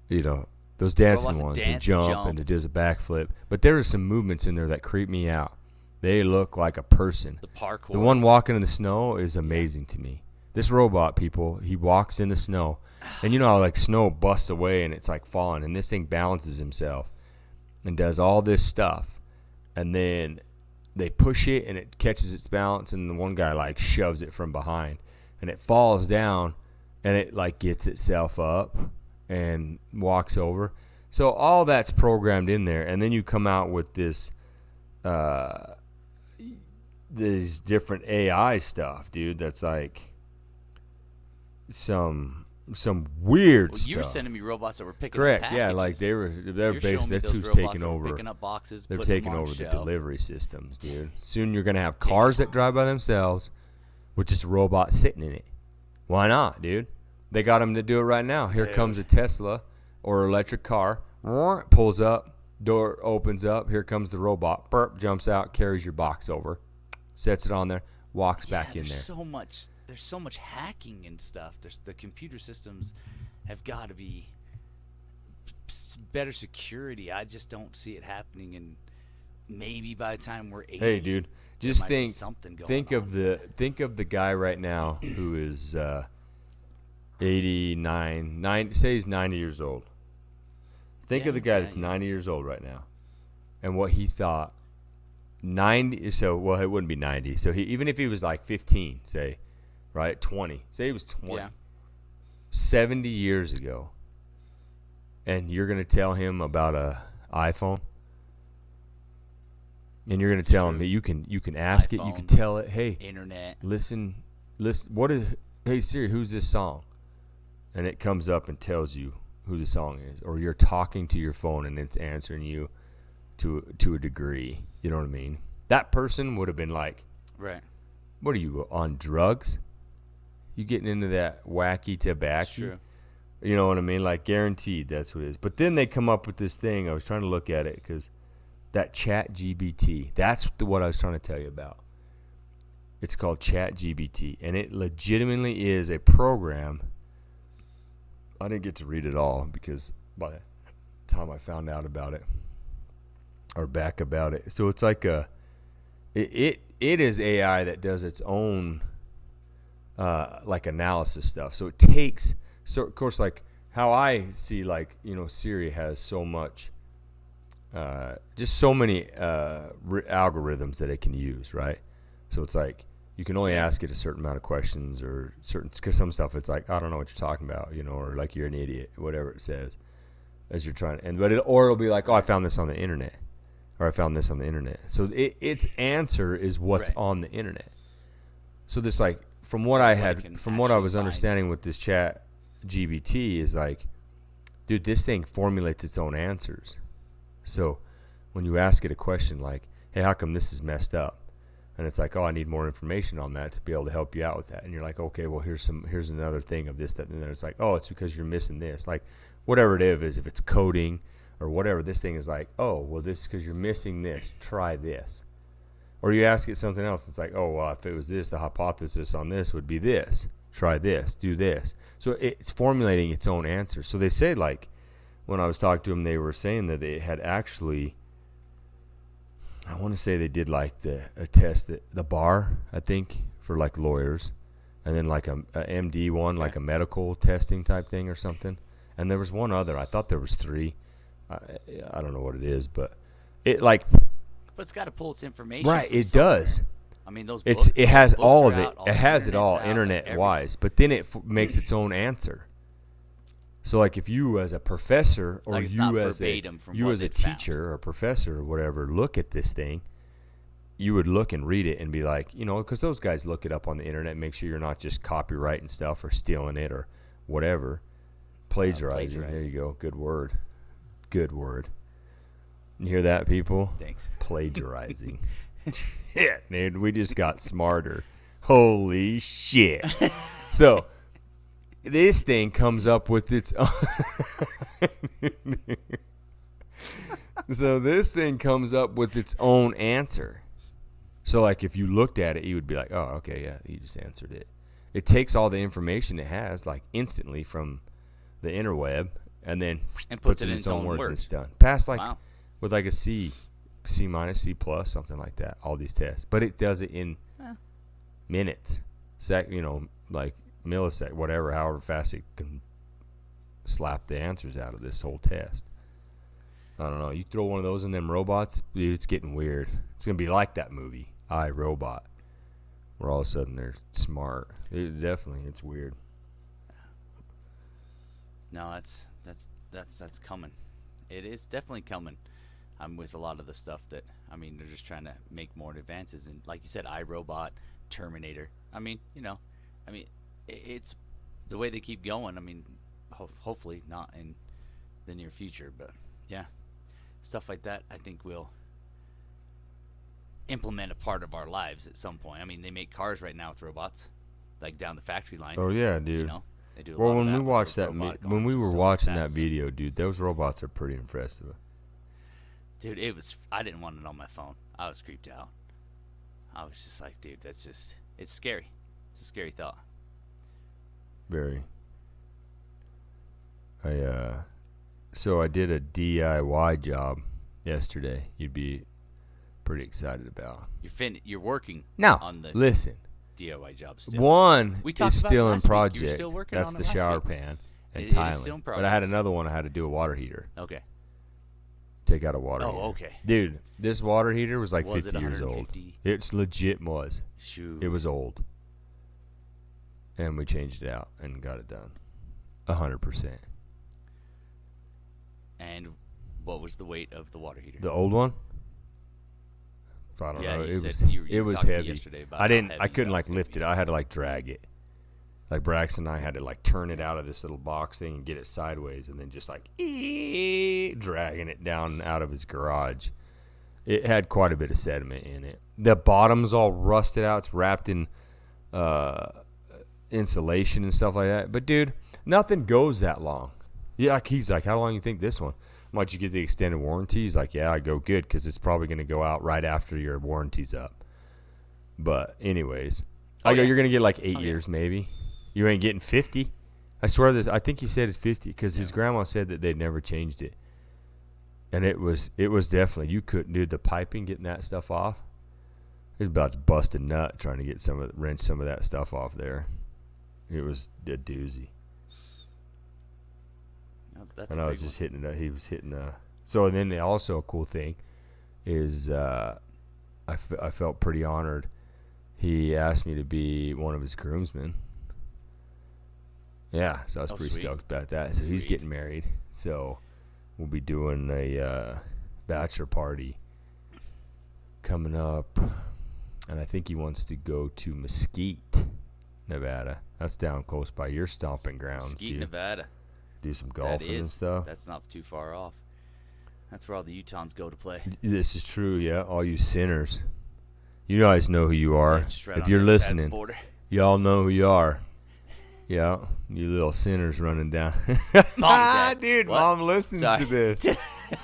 You know, those dancing ones that jump and it does a backflip. But there are some movements in there that creep me out. They look like a person. The parkour. The one walking in the snow is amazing to me. This robot, people, he walks in the snow. And you know how like snow busts away and it's like falling. And this thing balances himself and does all this stuff. And then they push it and it catches its balance. And the one guy like shoves it from behind. And it falls down and it like gets itself up and walks over. So all that's programmed in there. And then you come out with this these different AI stuff, dude, that's like some weird stuff. You were sending me robots that were picking Correct, up yeah, packages. like they're based. That's who's taking over. Picking up boxes, they're putting taking them on over the shelf. delivery systems, dude. Soon you're gonna have cars that drive by themselves with just a robot sitting in it. Why not, dude? They got them to do it right now. Here comes a Tesla or electric car. Pulls up, door opens up. Here comes the robot. Burp, jumps out, carries your box over. Sets it on there, walks back in there. There's so much hacking and stuff. The computer systems have got to be better security. I just don't see it happening, and maybe by the time we're 80, hey, dude, just think of on. think of the guy right now who is 89, 90, say he's 90 years old. Think of the guy that's 90 years old right now, and what he thought. 90, so well, it wouldn't be 90. So even if he was like 15, say, right, 20, say he was 20, 70 years ago, and you're gonna tell him about a iPhone, and you're gonna tell him that you can ask iPhone, it, you can tell it, hey, internet, listen, hey Siri, who's this song, and it comes up and tells you who the song is, or you're talking to your phone and it's answering you to a degree. You know what I mean? That person would have been like, right, what are you, on drugs? You getting into that wacky tobacco? True. You know what I mean? Like, guaranteed that's what it is. But then they come up with this thing. I was trying to look at it because that ChatGPT, that's what I was trying to tell you about. It's called ChatGPT, and it legitimately is a program. I didn't get to read it all because by the time I found out about it, or back about it. So it's like it is AI that does its own like analysis stuff. So it takes, so of course, like how I see, like, you know, Siri has so much just so many algorithms that it can use, right? So it's like you can only ask it a certain amount of questions, or certain, because some stuff it's like, I don't know what you're talking about, you know, or like you're an idiot, whatever it says as you're trying, or it'll be like, oh, I found this on the internet. Or I found this on the internet. So its answer is what's on the internet. So this, like, from what I was understanding with this Chat GBT is like, dude, this thing formulates its own answers. So when you ask it a question like, hey, how come this is messed up? And it's like, oh, I need more information on that to be able to help you out with that. And you're like, okay, well, here's another thing of this, that, and then it's like, oh, it's because you're missing this. Like, whatever it is, if it's coding or whatever, this thing is like, oh, well, this is because you're missing this. Try this. Or you ask it something else. It's like, oh, well, if it was this, the hypothesis on this would be this. Try this. Do this. So it's formulating its own answer. So they say, like, when I was talking to them, they were saying that they had actually, I want to say they did like a test, the bar, I think, for like lawyers, and then like a MD one, like a medical testing type thing or something. And there was one other. I thought there was 3. I don't know what it is, but it like. But it's got to pull its information. Right, it does. I mean, those. It has all of it. It has it all internet wise, but then it makes its own answer. So like if you as a professor or like you as a teacher or professor or whatever look at this thing, you would look and read it and be like, you know, because those guys look it up on the internet, make sure you're not just copyrighting stuff or stealing it or whatever. Plagiarizing. There you go. Good word. Good word. You hear that, people? Thanks. Plagiarizing. Yeah, dude, we just got smarter. Holy shit. So this thing comes up with its own. So this thing comes up with its own answer. So, like, if you looked at it, you would be like, oh, okay, yeah, he just answered it. It takes all the information it has, like, instantly from the interweb, and then puts it in its own words, and it's done. Passed, like, with, like, a C minus, C plus, something like that, all these tests. But it does it in minutes, like millisecond, whatever, however fast it can slap the answers out of this whole test. I don't know. You throw one of those in them robots, dude, it's getting weird. It's going to be like that movie, I, Robot, where all of a sudden they're smart. It's weird. No, that's coming. It is definitely coming. I'm with a lot of the stuff that, I mean, they're just trying to make more advances. And like you said, iRobot, Terminator. I mean, it's the way they keep going. I mean, hopefully not in the near future, but yeah, stuff like that I think will implement a part of our lives at some point. I mean, they make cars right now with robots, like down the factory line. Oh yeah, dude. They do. Well, when we watched that, when we were watching that video, dude, those robots are pretty impressive. Dude, I didn't want it on my phone. I was creeped out. I was just like, dude, it's scary. It's a scary thought. Very. So I did a DIY job yesterday. You'd be pretty excited about. You're working on the listen. DIY job still. One we talked is about still in project. You're still working That's on the it shower last week. pan and It tiling. is still in But I had progress. another one. I had to do a water heater. Okay. Take out a water heater. Oh, okay. Dude, this water heater was like Was 50 it years old. 150? It's legit was. Shoot. It was old. And we changed it out and got it done. 100%. And what was the weight of the water heater? The old one? I don't know. You It said was you were talking heavy. yesterday about I how didn't. heavy I couldn't that like was lift it. gonna I had to like drag it. Like Braxton and I had to like turn it out of this little box thing and get it sideways, and then just like dragging it down out of his garage. It had quite a bit of sediment in it. The bottom's all rusted out. It's wrapped in insulation and stuff like that. But dude, nothing goes that long. Yeah, he's like, how long you think this one? Might you get the extended warranty? He's like, yeah, I go good because it's probably going to go out right after your warranty's up. But anyways, I go, you're going to get like 8 years maybe. You ain't getting 50. I swear this. I think he said it's 50 because his grandma said that they'd never changed it. And it was definitely, you couldn't do the piping, getting that stuff off. It was about to bust a nut trying to get wrench some of that stuff off there. It was a doozy. And I was just hitting it. He was hitting So then also a cool thing is I felt pretty honored. He asked me to be one of his groomsmen. Yeah, so I was pretty stoked about that. So he's getting married. So we'll be doing a bachelor party coming up. And I think he wants to go to Mesquite, Nevada. That's down close by your stomping grounds, Mesquite, dude. Nevada. Do some golfing and stuff. That's not too far off. That's where all the Utahns go to play. This is true, yeah. All you sinners. You guys know who you are. Right if you're listening, y'all know who you are. Yeah, you little sinners running down. Mom, dude, what? Mom listens to this.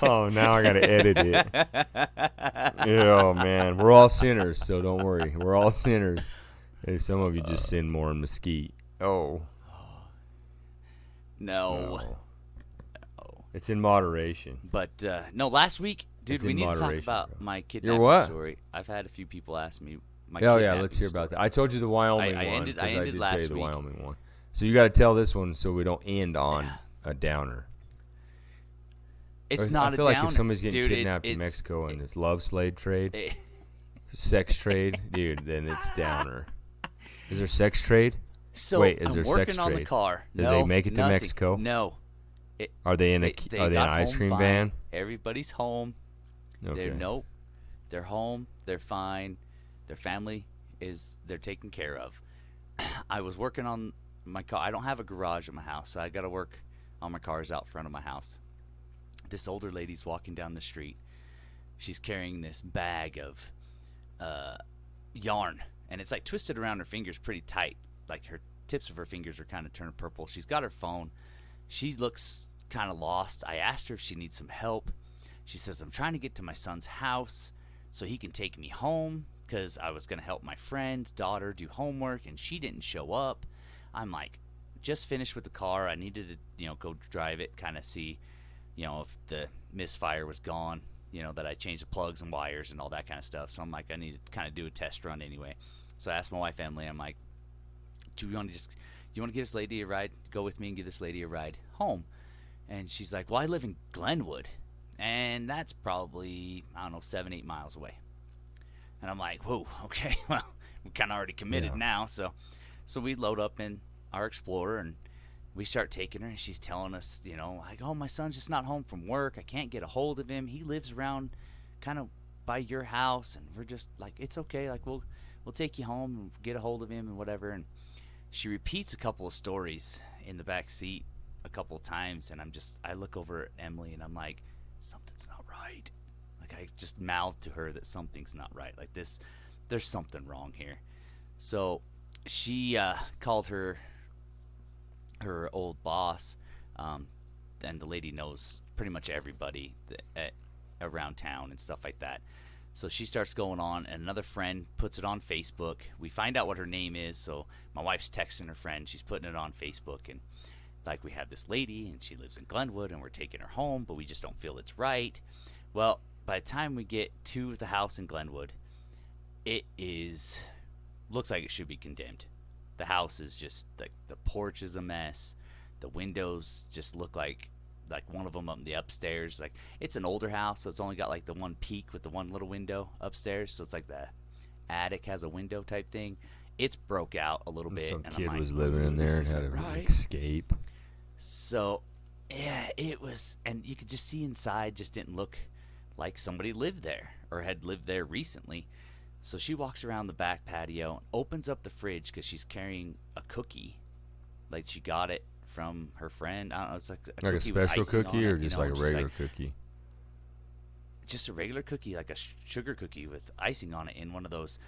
Oh, now I got to edit it. Oh, man. We're all sinners, so don't worry. We're all sinners. Hey, some of you just sin more in Mesquite. Oh. No. It's in moderation. But, no, last week, dude, we need to talk about my kidnapping story. I've had a few people ask me my kidnapping let's hear story. about that. I told you the Wyoming one. I ended did last tell you the week. Wyoming one. So you got to tell this one so we don't end on a downer. It's not a downer. I feel like if somebody's getting dude, kidnapped in Mexico and it's love slave trade, sex trade, dude, then it's downer. Is there sex trade? So wait, is I'm there working sex on trade? the car. Did they make it to nothing. Mexico? No. Are they in an ice cream van? Everybody's home. Okay. They're home. They're fine. Their family they're taken care of. I was working on my car. I don't have a garage at my house, so I got to work on my cars out front of my house. This older lady's walking down the street. She's carrying this bag of yarn, and it's like twisted around her fingers pretty tight. Like tips of her fingers are kind of turned purple. She's got her phone. She looks kind of lost. I asked her if she needs some help. She says, I'm trying to get to my son's house so he can take me home because I was going to help my friend's daughter do homework, and she didn't show up. I'm like, just finished with the car. I needed to, go drive it, kind of see, if the misfire was gone, that I changed the plugs and wires and all that kind of stuff. So I'm like, I need to kind of do a test run anyway. So I asked my wife, Emily, I'm like, do you want to give this lady a ride? Go with me and give this lady a ride home. And she's like, well, I live in Glenwood, and that's probably, 7-8 miles away. And I'm like, whoa, okay, well, we're kind of already committed now. So we load up in our Explorer, and we start taking her, and she's telling us, like, oh, my son's just not home from work. I can't get a hold of him. He lives around kind of by your house. And we're just like, it's okay. Like, we'll take you home and get a hold of him and whatever. And she repeats a couple of stories in the back seat a couple of times. And I look over at Emily, and I'm like, something's not right. Like, I just mouthed to her that something's not right. Like, there's something wrong here. So she called her old boss, and the lady knows pretty much everybody around town and stuff like that. So she starts going on, and another friend puts it on Facebook. We find out what her name is, so my wife's texting her friend. She's putting it on Facebook, and like, we have this lady, and she lives in Glenwood, and we're taking her home, but we just don't feel it's right. Well, by the time we get to the house in Glenwood, looks like it should be condemned. The house is just, like, the porch is a mess. The windows just look like one of them up in the upstairs. Like, it's an older house, so it's only got, like, the one peak with the one little window upstairs. So it's like the attic has a window type thing. It's broke out a little bit. Some and kid I'm like, was living in there and had to escape. So, yeah, it was, and you could just see inside just didn't look like somebody lived there or had lived there recently. So she walks around the back patio, opens up the fridge because she's carrying a cookie. Like, she got it from her friend. I don't know, it's like a special cookie or just like a regular cookie? Just a regular cookie, like a sugar cookie with icing on it in one of those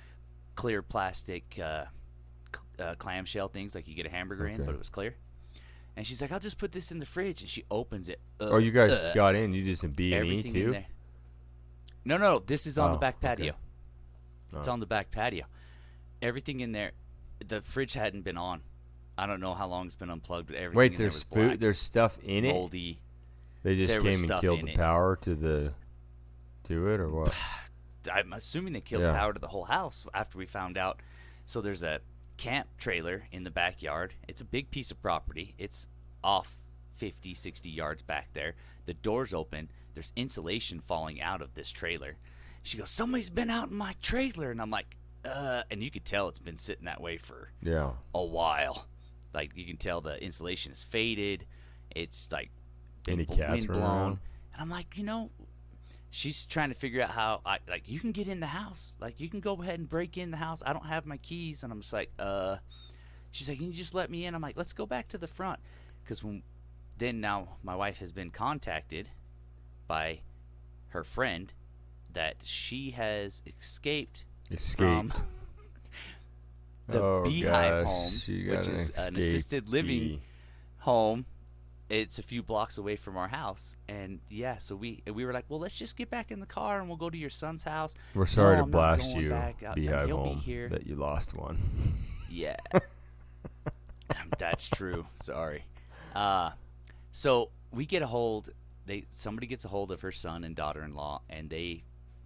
clear plastic clamshell things like you get a hamburger in, but it was clear. And she's like, I'll just put this in the fridge. And she opens it. Oh, you guys got in? You did some B&E too? In there. No. This is on the back patio. Okay. It's on the back patio. Everything in there. The fridge hadn't been on. I don't know how long it's been unplugged, but everything in there was black. Food. There's stuff in it. Moldy. They just came and killed the power to it, or what? I'm assuming they killed power to the whole house after we found out. So there's a camp trailer in the backyard. It's a big piece of property. It's off 50, 60 yards back there. The door's open. There's insulation falling out of this trailer. She goes, somebody's been out in my trailer. And I'm like, and you could tell it's been sitting that way for a while. Like, you can tell the insulation is faded. It's like been wind blown. And I'm like, she's trying to figure out how you can get in the house. Like, you can go ahead and break in the house. I don't have my keys. And I'm just like, she's like, can you just let me in? I'm like, let's go back to the front. Because now my wife has been contacted by her friend that she has escaped from the Beehive home, which is an assisted living home. It's a few blocks away from our house. And so we were like, well, let's just get back in the car and we'll go to your son's house. We're sorry to blast you, Beehive home, that you lost one. Yeah. That's true. Sorry. So we get a hold. Somebody gets a hold of her son and daughter-in-law, and they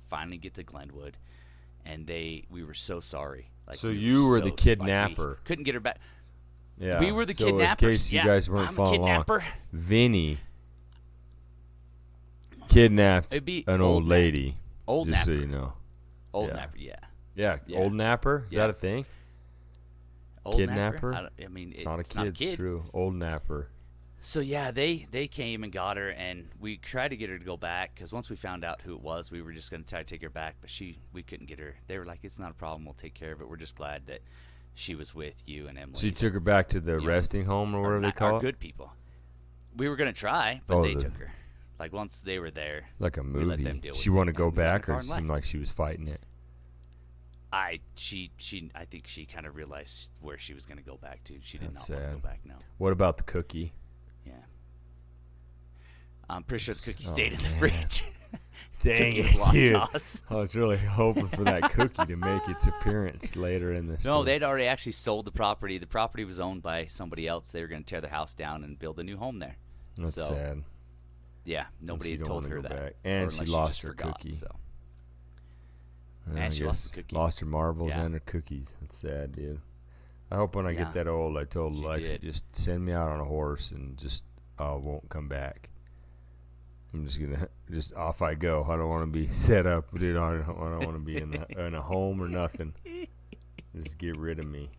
finally get to Glenwood. And we were so sorry. Like, so you were the kidnapper. We couldn't get her back. Yeah. We were the kidnappers. In case you guys weren't following along, Vinny kidnapped an old lady. Old just napper. So you know. Old napper, yeah. Yeah, old napper? Is that a thing? Old kidnapper? Napper? I mean, it's not a kid. It's true. Old napper. So, they came and got her, and we tried to get her to go back, because once we found out who it was, we were just going to try to take her back, but we couldn't get her. They were like, it's not a problem. We'll take care of it. We're just glad that she was with you and Emily. So you took her back to the resting home or whatever they call it? Our good people. We were going to try, but they took her. Like, once they were there. Like a movie. We let them deal with she wanted to go it. back, or it seemed like she was fighting it? I think she kind of realized where she was going to go back to. She did That's not want to sad. go back. No. What about the cookie? Yeah. I'm pretty sure the cookie stayed in the fridge. Dang Cookie it, was lost dude. cause. I was really hoping for that cookie to make its appearance later in the No, story. they'd already actually sold the property. The property was owned by somebody else. They were going to tear their house down and build a new home there. That's So, sad. Yeah, nobody she had don't told wanna her go that. back. And Or she unless lost just her forgot, cookie. So. I And she lost guess the cookie. lost her marbles Yeah. and her cookies. That's sad, dude. I hope when I Yeah. get that old, I told She Alexa, did. just send me out on a horse and just won't come back. I'm just gonna just off I go. I don't want to be set up, dude. I don't want to be in a home or nothing. Just get rid of me.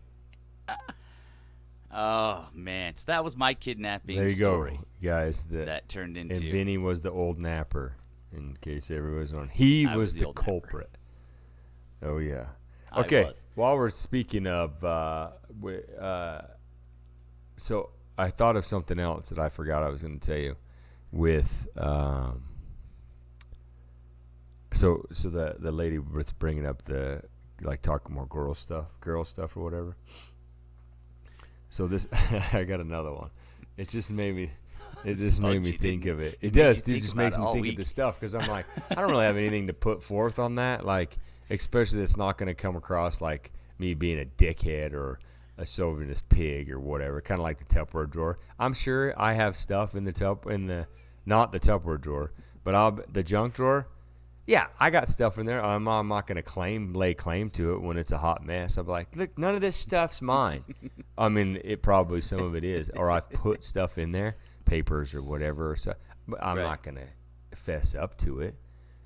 Oh man, so that was my kidnapping There you story. go, guys. That turned into. And Vinny was the old napper. In case everyone's on, he I was was the the old napper. culprit. Oh yeah. I Okay. was. While we're speaking of, so I thought of something else that I forgot I was going to tell you. With so the lady was bringing up the talking more girl stuff or whatever. So this I got another one. It just made me think of it. It does, dude. Just makes me think of this stuff because I'm like, I don't really have anything to put forth on that. Like, especially that's not going to come across like me being a dickhead or a chauvinist pig or whatever. Kind of like the Tupperware drawer. I'm sure I have stuff in the not the Tupperware drawer, but the junk drawer. Yeah, I got stuff in there. I'm not going to lay claim to it when it's a hot mess. I'm like, look, none of this stuff's mine. I mean, some of it is, or I've put stuff in there, papers or whatever. So, but I'm not going to fess up to it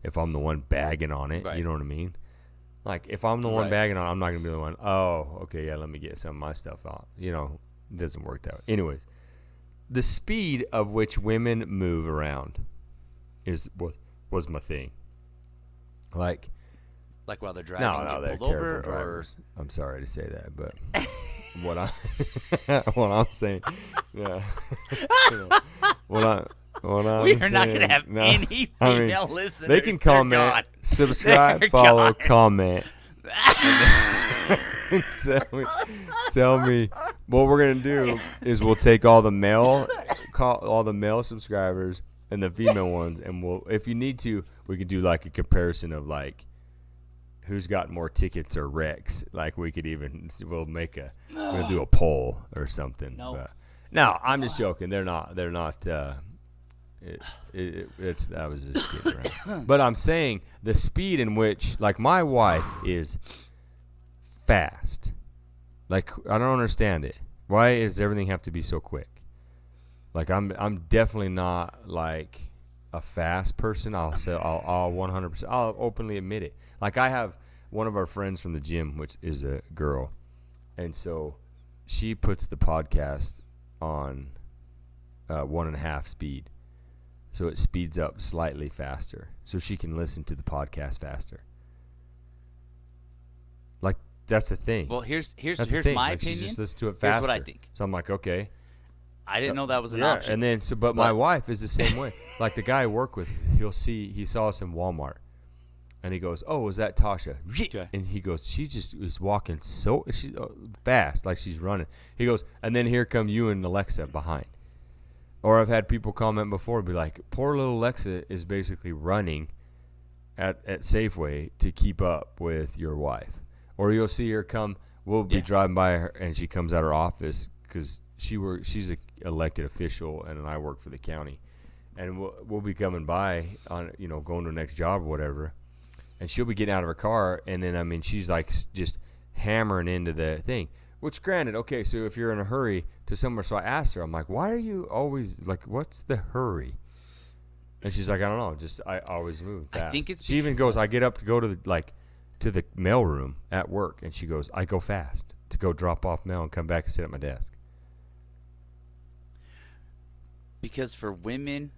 if I'm the one bagging on it. Right. You know what I mean? Like, if I'm the one bagging on it, I'm not going to be the one, oh, okay, yeah, let me get some of my stuff out. You know, it doesn't work that way. Anyways, the speed of which women move around was my thing. Like while they're driving, no, they're pulled terrible over, drivers. I'm sorry to say that, but what I'm saying, yeah, what I'm we are saying, not going to have any female listeners. They can They're comment, gone. subscribe, They're follow, gone. comment. Tell me what we're gonna do is we'll take all the male subscribers and the female ones, and if you need to, we could do like a comparison of like who's got more tickets or wrecks. Like we'll do a poll or something. No. But, no, I'm just joking. They're not. I was just kidding around. But I'm saying the speed in which, like, my wife is fast. Like, I don't understand it. Why does everything have to be so quick? Like, I'm definitely not like a fast person. I'll 100%. I'll openly admit it. Like, I have one of our friends from the gym, which is a girl, and so she puts the podcast on 1.5 speed. So it speeds up slightly faster, so she can listen to the podcast faster. Like, that's the thing. Well, here's That's the my like, opinion. She just listens to it faster. Here's what I think. So I'm like, okay. I didn't know that was an option. And then but my wife is the same way. Like the guy I work with, he saw us in Walmart, and he goes, "Oh, is that Tasha?" Okay. And he goes, "She just is walking so fast, like she's running." He goes, and then here come you and Alexa behind. Or I've had people comment before, be like, "Poor little Alexa is basically running at Safeway to keep up with your wife." Or you'll see her come. We'll be driving by her, and she comes out of her office because she's an elected official, and I work for the county, and we'll be coming by on going to the next job or whatever, and she'll be getting out of her car, and then she's like just hammering into the thing. Which, granted, okay, so if you're in a hurry to somewhere, so I asked her, I'm like, why are you always like, what's the hurry? And she's like, I don't know, just I always move fast. I think it's she even goes, I get up to go to the mail room at work, and she goes, I go fast to go drop off mail and come back and sit at my desk. Because for women,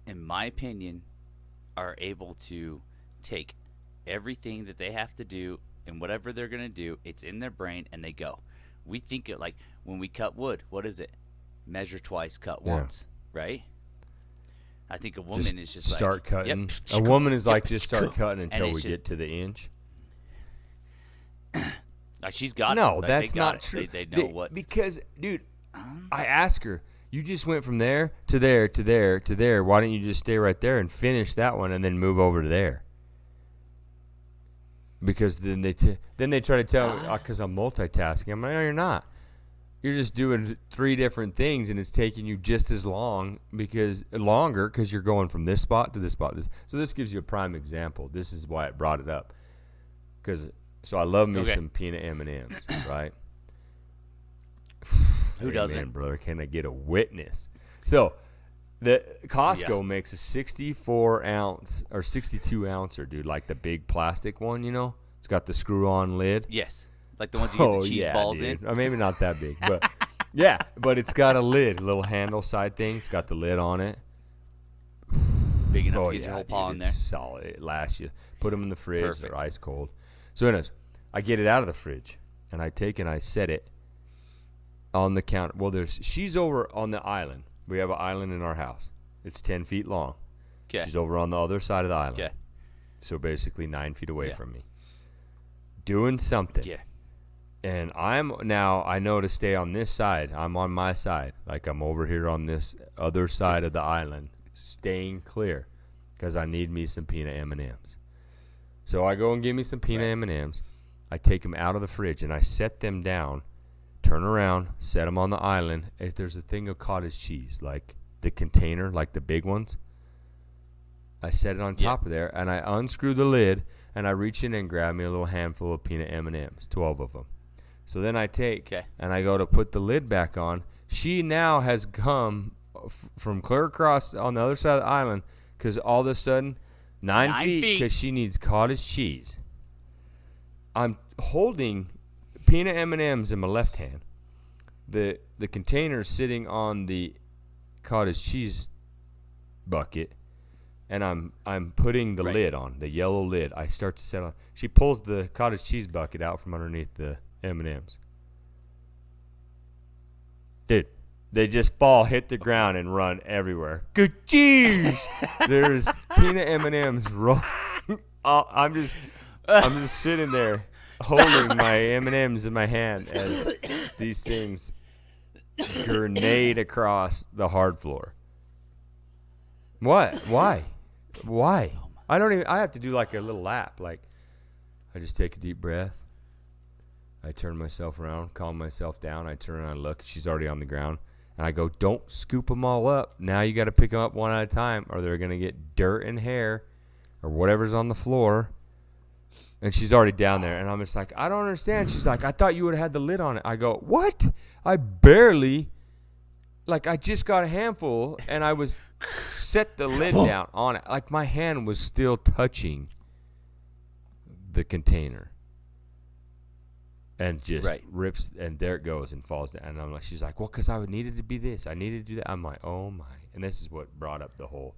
in my opinion, are able to take everything that they have to do and whatever they're going to do, it's in their brain and they go. We think it like when we cut wood, what is it? Measure twice, cut once, right? I think a woman is just start like, cutting. Yep. A woman is like, just start cutting until it's we just- get to the inch. She's got no, it. that's they got not it. true. They know what. Because, dude, I asked her, you just went from there to there to there to there. Why don't you just stay right there and finish that one and then move over to there? Because then they try to tell me, because I'm multitasking. I'm like, no, you're not. You're just doing 3 different things, and it's taking you just as long because you're going from this spot to this spot. So this gives you a prime example. This is why I brought it up. So I love me some peanut M&Ms, right? Who doesn't? Man, brother, can I get a witness? So the Costco makes a 64-ounce or 62-ouncer, dude, like the big plastic one, you know? It's got the screw-on lid. Yes. Like the ones you get the cheese balls dude. in? Or maybe not that big, but yeah. But it's got a lid, a little handle side thing. It's got the lid on it. Big enough to get your whole paw in there. It's solid. It lasts you. Put them in the fridge. Perfect. They're ice cold. So anyways, I get it out of the fridge, and I take and I set it on the counter. Well, she's over on the island. We have an island in our house. It's 10 feet long. Okay. She's over on the other side of the island. Okay. So basically 9 feet away from me. Doing something. Yeah. And I know to stay on this side. I'm on my side. Like I'm over here on this other side of the island, staying clear because I need me some peanut M&Ms. So I go and get me some peanut M&Ms. I take them out of the fridge and I set them down, turn around, set them on the island. If there's a thing of cottage cheese, like the container, like the big ones, I set it on top of there and I unscrew the lid and I reach in and grab me a little handful of peanut M&Ms, 12 of them. So then I take and I go to put the lid back on. She now has come from clear across on the other side of the island because all of a sudden, 9 feet because she needs cottage cheese. I'm holding peanut M&Ms in my left hand. The container's sitting on the cottage cheese bucket, and I'm putting the lid on, the yellow lid. I start to set on. She pulls the cottage cheese bucket out from underneath the M&Ms. Dude, they just fall, hit the ground, and run everywhere. Good cheese. There's peanut M&Ms rolling. I'm just sitting there holding my M&Ms in my hand as these things grenade across the hard floor. What? Why? I have to do like a little lap. Like I just take a deep breath. I turn myself around, calm myself down. I turn and I look. She's already on the ground. And I go, don't scoop them all up. Now you got to pick them up one at a time or they're going to get dirt and hair or whatever's on the floor. And she's already down there. And I'm just like, I don't understand. She's like, I thought you would have had the lid on it. I go, what? I just got a handful and I was set the lid down on it. Like my hand was still touching the container. And just rips, and there it goes and falls down. And I'm like, she's like, well, because I needed to be this. I needed to do that. I'm like, oh, my. And this is what brought up the whole,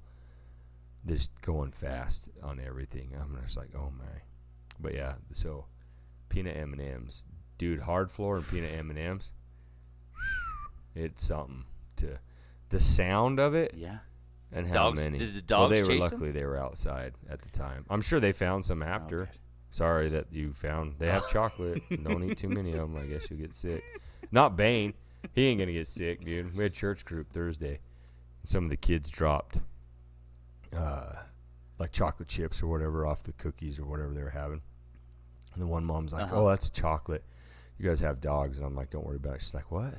this going fast on everything. I'm just like, oh, my. But, yeah, so peanut M&Ms. Dude, hard floor and peanut M&Ms, it's something to, the sound of it. Yeah. And how many. Did the dogs chase them? Luckily, they were outside at the time. I'm sure they found some after. Okay. Sorry that you found. They have chocolate. Don't eat too many of them. I guess you'll get sick. Not Bane. He ain't going to get sick, dude. We had church group Thursday. Some of the kids dropped like chocolate chips or whatever off the cookies or whatever they were having. And the one mom's like, oh, that's chocolate. You guys have dogs. And I'm like, don't worry about it. She's like, what?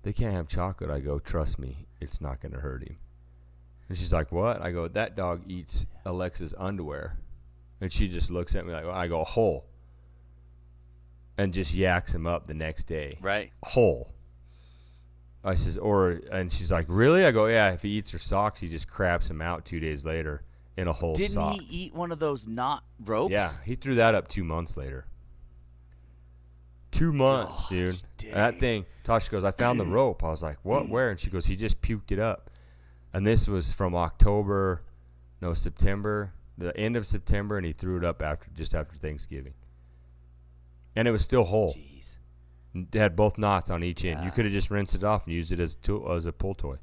They can't have chocolate. I go, trust me. It's not going to hurt him. And she's like, what? I go, that dog eats Alexa's underwear. And she just looks at me like, well, I go, whole. And just yaks him up the next day. Right. Whole. I says, and she's like, really? I go, yeah, if he eats her socks, he just craps them out 2 days later in a whole sock. Didn't he eat one of those knot ropes? Yeah, he threw that up 2 months later. 2 months, dude. Dang. That thing, Tasha goes, I found the rope. I was like, what, where? And she goes, he just puked it up. And this was from September. The end of September, and he threw it up just after Thanksgiving. And it was still whole. Jeez. It had both knots on each end. You could have just rinsed it off and used it as a pull toy.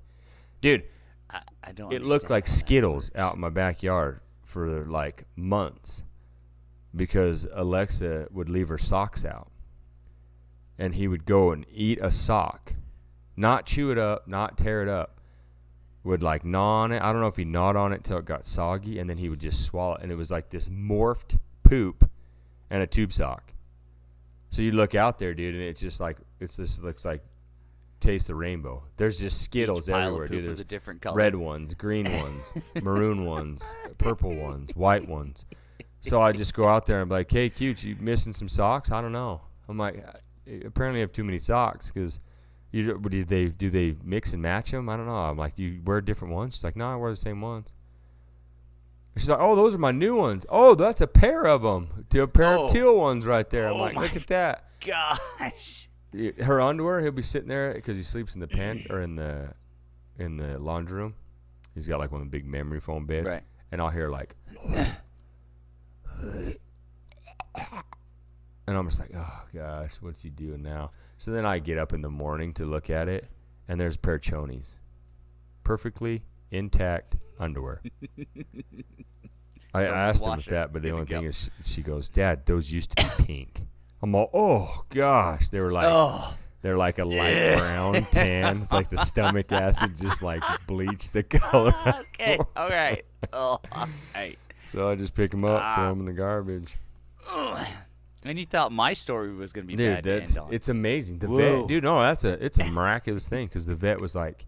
Dude, I don't it looked like Skittles out in my backyard for like months because Alexa would leave her socks out. and he would go and eat a sock, not chew it up, not tear it up. Would like gnaw on it. I don't know if he gnawed on it until it got soggy, and then he would just swallow it. And it was like this morphed poop and a tube sock. So you look out there, dude, and it's just like looks like Taste the Rainbow. There's just Skittles everywhere, dude. There's a different color. Red ones, green ones, maroon ones, purple ones, white ones. So I just go out there and be like, "Hey, cute, you missing some socks?" I don't know. I'm like, apparently I have too many socks because. Do they mix and match them? I don't know. I'm like, do you wear different ones? She's like, no, I wear the same ones. She's like, oh, those are my new ones. Oh, that's a pair of them. A pair of teal ones right there. I'm like, look at that. Gosh. Her underwear, he'll be sitting there because he sleeps in the pen or in the laundry room. He's got like one of the big memory foam beds. Right. And I'll hear like, and I'm just like, oh gosh, what's he doing now? So then I get up in the morning to look at it, and there's a pair of chonies. Perfectly intact underwear. I asked him with that, but the only thing is she goes, Dad, those used to be pink. I'm all, oh gosh. They were like they're like a light brown tan. It's like the stomach acid just like bleached the color. Okay. All right. All right. So I just pick them up, throw them in the garbage. And you thought my story was going to be dude, bad. It's amazing. The vet, dude, no, it's a miraculous thing because the vet was like,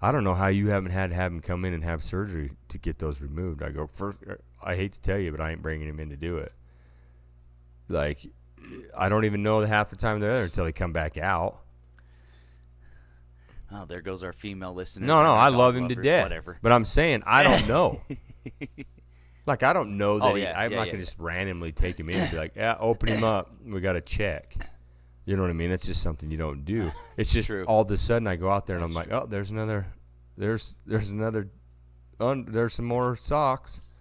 I don't know how you haven't had to have him come in and have surgery to get those removed. I go, first, I hate to tell you, but I ain't bringing him in to do it. Like, I don't even know half the time they're there until they come back out. Oh, there goes our female listeners. No, I love him to death. Whatever. But I'm saying I don't know. Like, I don't know that I'm not going to just randomly take him in and be like, yeah, open him up. We got to check. You know what I mean? It's just something you don't do. It's just all of a sudden I go out there and I'm like, oh, there's some more socks.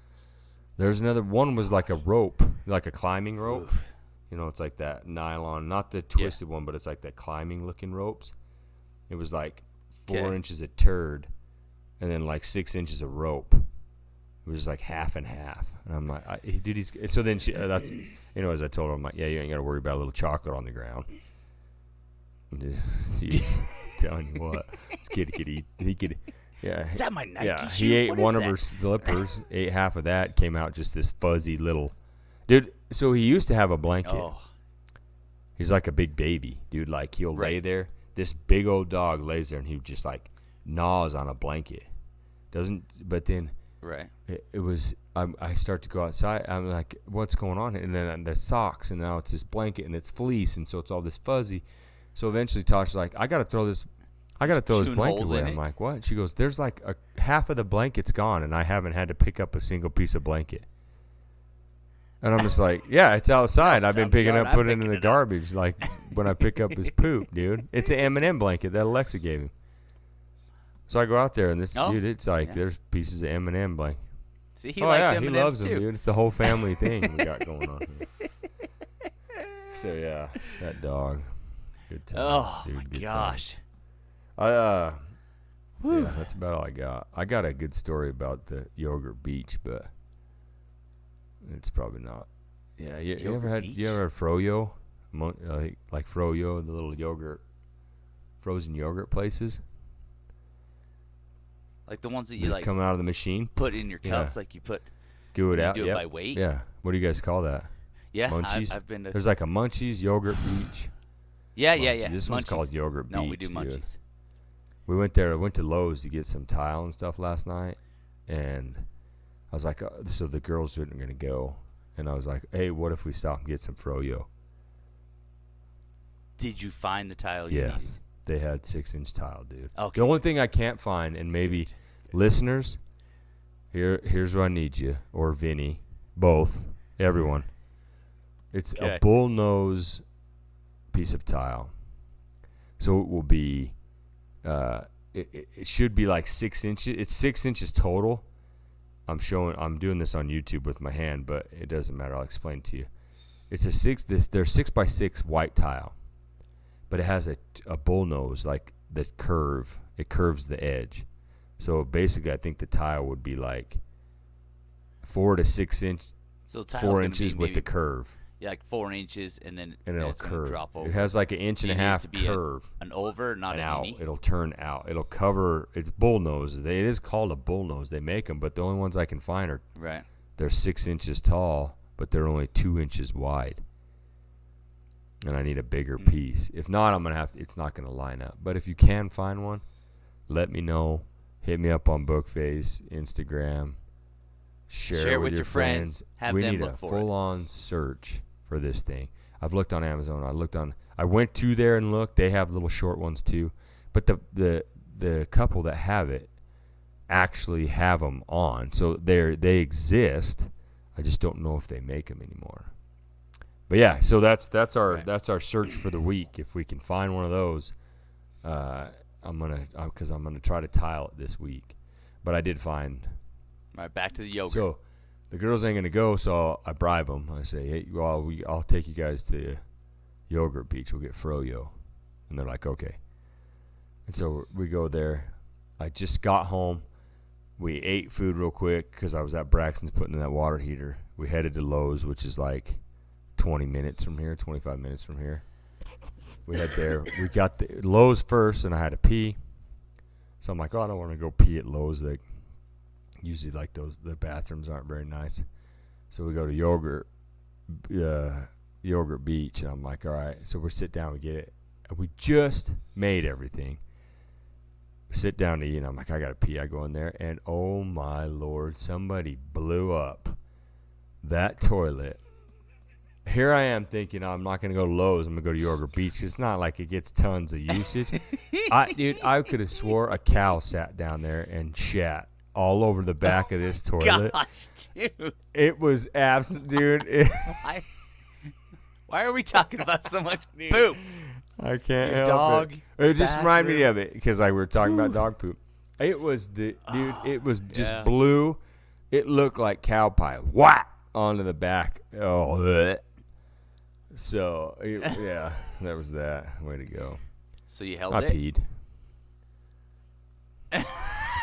There's another one was like a rope, like a climbing rope. Oof. You know, it's like that nylon, not the twisted one, but it's like that climbing looking ropes. It was like 4 inches of turd and then like 6 inches of rope. It was just like half and half. And I'm like, dude, so then that's, you know, as I told her, I'm like, yeah, you ain't got to worry about a little chocolate on the ground. She's telling you what. This kid could eat. He could, yeah. Is that my Nike shoe? He ate one of her slippers, ate half of that, came out just this fuzzy little. Dude, so he used to have a blanket. Oh. He's like a big baby, dude. Like, he'll lay there. This big old dog lays there, and he just, like, gnaws on a blanket. But then. Right. It was. I start to go outside. I'm like, "What's going on?" And then the socks, and now it's this blanket, and it's fleece, and so it's all this fuzzy. So eventually, Tasha's like, "I gotta throw this blanket away." I'm like, "What?" She goes, "There's like half of the blanket's gone, and I haven't had to pick up a single piece of blanket." And I'm just like, "Yeah, it's outside. I've been picking up, putting it in the garbage, like when I pick up his poop, dude. It's an M&M blanket that Alexa gave him." So I go out there, and this dude, it's like there's pieces of M&M blanket. See, he likes M&Ms he loves too. them, dude. It's a whole family thing we got going on here. So yeah, that dog. Good times, oh dude. my Good gosh. Times. Yeah, that's about all I got. I got a good story about the yogurt beach, but it's probably not. Yeah, you ever had froyo? Like froyo, the little frozen yogurt places. Like the ones that you like come out of the machine, put in your cups, like you put. Do it out. Do it by weight. Yeah. What do you guys call that? Yeah, Munchies. I've been to. There's like a Munchies yogurt beach. Yeah. This one's called yogurt beach. No, we do Munchies. Dude. We went there. I went to Lowe's to get some tile and stuff last night, and I was like, so the girls weren't going to go, and I was like, hey, what if we stop and get some froyo? Did you find the tile you needed? Yes. They had 6-inch tile, dude. Okay. The only thing I can't find, and maybe listeners, here's where I need you, or Vinny, both, everyone. It's a bullnose piece of tile. So it will be, it should be like 6 inches. It's 6 inches total. I'm doing this on YouTube with my hand, but it doesn't matter. I'll explain to you. It's they're 6x6 white tile. But it has a bull nose, like the curve. It curves the edge. So basically, I think the tile would be like 4 to 6 inch, so 4 inches with the curve. Yeah, like 4 inches, and then it'll it's gonna curve. drop over. It has like an inch and a half curve. An over, not an an out. innie. It'll turn out. It'll cover. It's bullnose. It is called a bullnose. They make them, but the only ones I can find are Right. they're 6 inches tall, but they're only 2 inches wide. And I need a bigger piece. If not, I'm gonna have to. It's not gonna line up. But if you can find one, let me know. Hit me up on Bookface, Instagram. Share it with your friends. Have we them need look a for full-on search for this thing. I've looked on Amazon. I went to there and looked. They have little short ones too, but the couple that have it actually have them on, so they exist. I just don't know if they make them anymore. But yeah, so that's our search for the week. If we can find one of those, I'm gonna try to tile it this week. But I did find. All right, back to the yogurt. So the girls ain't gonna go, so I bribe them. I say, hey, I'll take you guys to Yogurt Beach. We'll get froyo, and they're like, okay. And so we go there. I just got home. We ate food real quick because I was at Braxton's putting in that water heater. We headed to Lowe's, which is like 20 minutes from here, 25 minutes from here. We head there. We got the Lowe's first, and I had to pee. So I'm like, I don't want to go pee at Lowe's. Like, usually, like the bathrooms aren't very nice. So we go to Yogurt Beach, and I'm like, all right. So we sit down, we get it. And we just made everything. We sit down to eat, and I'm like, I got to pee. I go in there, and oh, my Lord, somebody blew up that toilet. Here I am thinking I'm not going to go to Lowe's. I'm going to go to Yogurt Beach. It's not like it gets tons of usage. I could have swore a cow sat down there and shat all over the back of this toilet. Gosh, dude. It was dude. Why are we talking about so much poop? I can't Your help dog, it. It just reminded me bathroom. of it because we were talking about dog poop. It was it was just yeah. blue. It looked like cow pie. Whack onto the back. Oh, bleh. So yeah, that was that. Way to go. So you held I it? peed.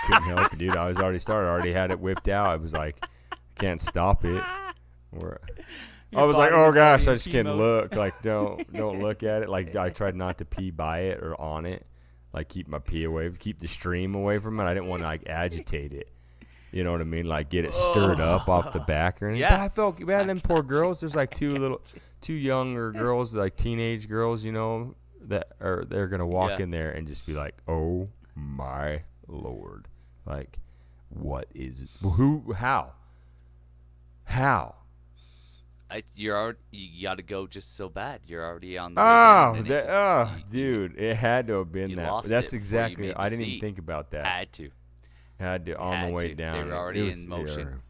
Couldn't help it, dude. I was already started. I already had it whipped out. I was like, I can't stop it. I was like, oh gosh, I just can't look. Like, don't look at it. Like, I tried not to pee by it or on it. Like, keep my pee away, keep the stream away from it. I didn't want to like agitate it. You know what I mean? Like, get it stirred up off the back or anything. Yeah. But I felt bad. Them poor girls. There's like two younger girls, like teenage girls, you know, they're gonna walk in there and just be like, oh my Lord, like, what is how You got to go just so bad. You're already on the dude, it had to have been you that. lost That's it before you exactly. made the I didn't even seat. think about that. Had to. On the way down. They were already in motion.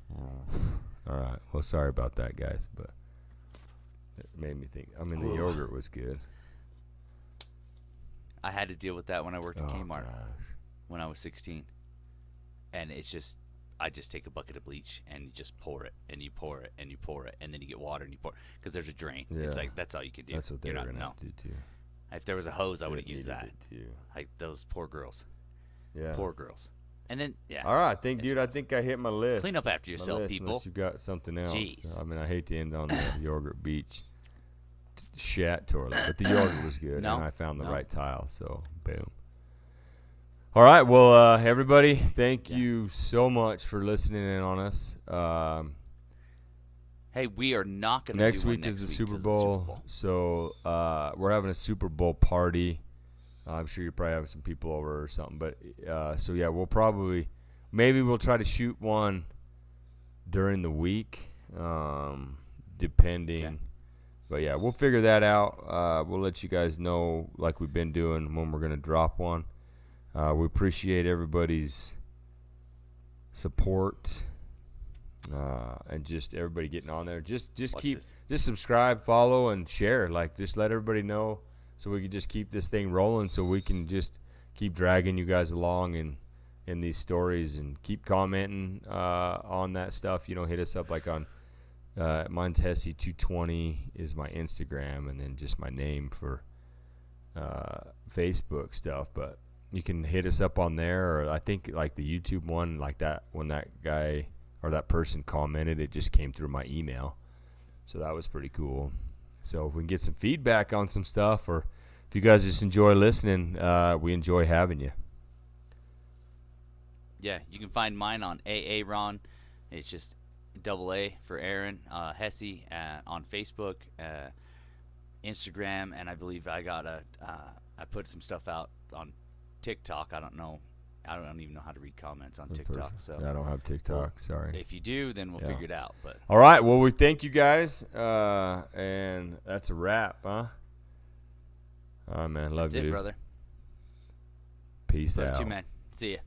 All right. Well, sorry about that, guys, but it made me think. I mean, the yogurt was good. I had to deal with that when I worked at Kmart Gosh. when I was 16. And it's just, I just take a bucket of bleach and you just pour it and you pour it and you pour it and then you get water and you pour it because there's a drain. Yeah. It's like, that's all you can do. That's what they were going to have to do, too. If there was a hose, I would have used needed that. it, too. Like those poor girls. Yeah. Poor girls. And then, yeah. All right, I think I hit my list. Clean up after yourself, people. Unless you got something else. Jeez. I mean, I hate to end on the Yogurt Beach shat toilet, but the yogurt was good, and I found the right tile, so boom. All right, well, everybody, thank you so much for listening in on us. Hey, we are not going to Next do one week is the week Super 'cause it's Super Bowl, Bowl. so we're having a Super Bowl party. I'm sure you're probably having some people over or something, but so yeah, maybe we'll try to shoot one during the week, depending. Okay. But yeah, we'll figure that out. We'll let you guys know, like we've been doing, when we're gonna drop one. We appreciate everybody's support and just everybody getting on there. Just subscribe, follow, and share. Like, just let everybody know, so we can just keep this thing rolling, so we can just keep dragging you guys along in these stories, and keep commenting on that stuff. You know, hit us up like on mine's Hessey 220 is my Instagram, and then just my name for Facebook stuff. But you can hit us up on there, or I think like the YouTube one, like that when that guy or that person commented, it just came through my email. So that was pretty cool. So if we can get some feedback on some stuff, or if you guys just enjoy listening, we enjoy having you. Yeah, you can find mine on Aaron. It's just double A for Aaron Hessey on Facebook, Instagram, and I believe I put some stuff out on TikTok. I don't even know how to read comments on TikTok. Perfect. So I don't have TikTok. Sorry. If you do, then we'll figure it out. But all right. Well, we thank you guys, and that's a wrap, huh? All right, man. Love you, that's it, brother. Peace Love out. you too, man. See ya.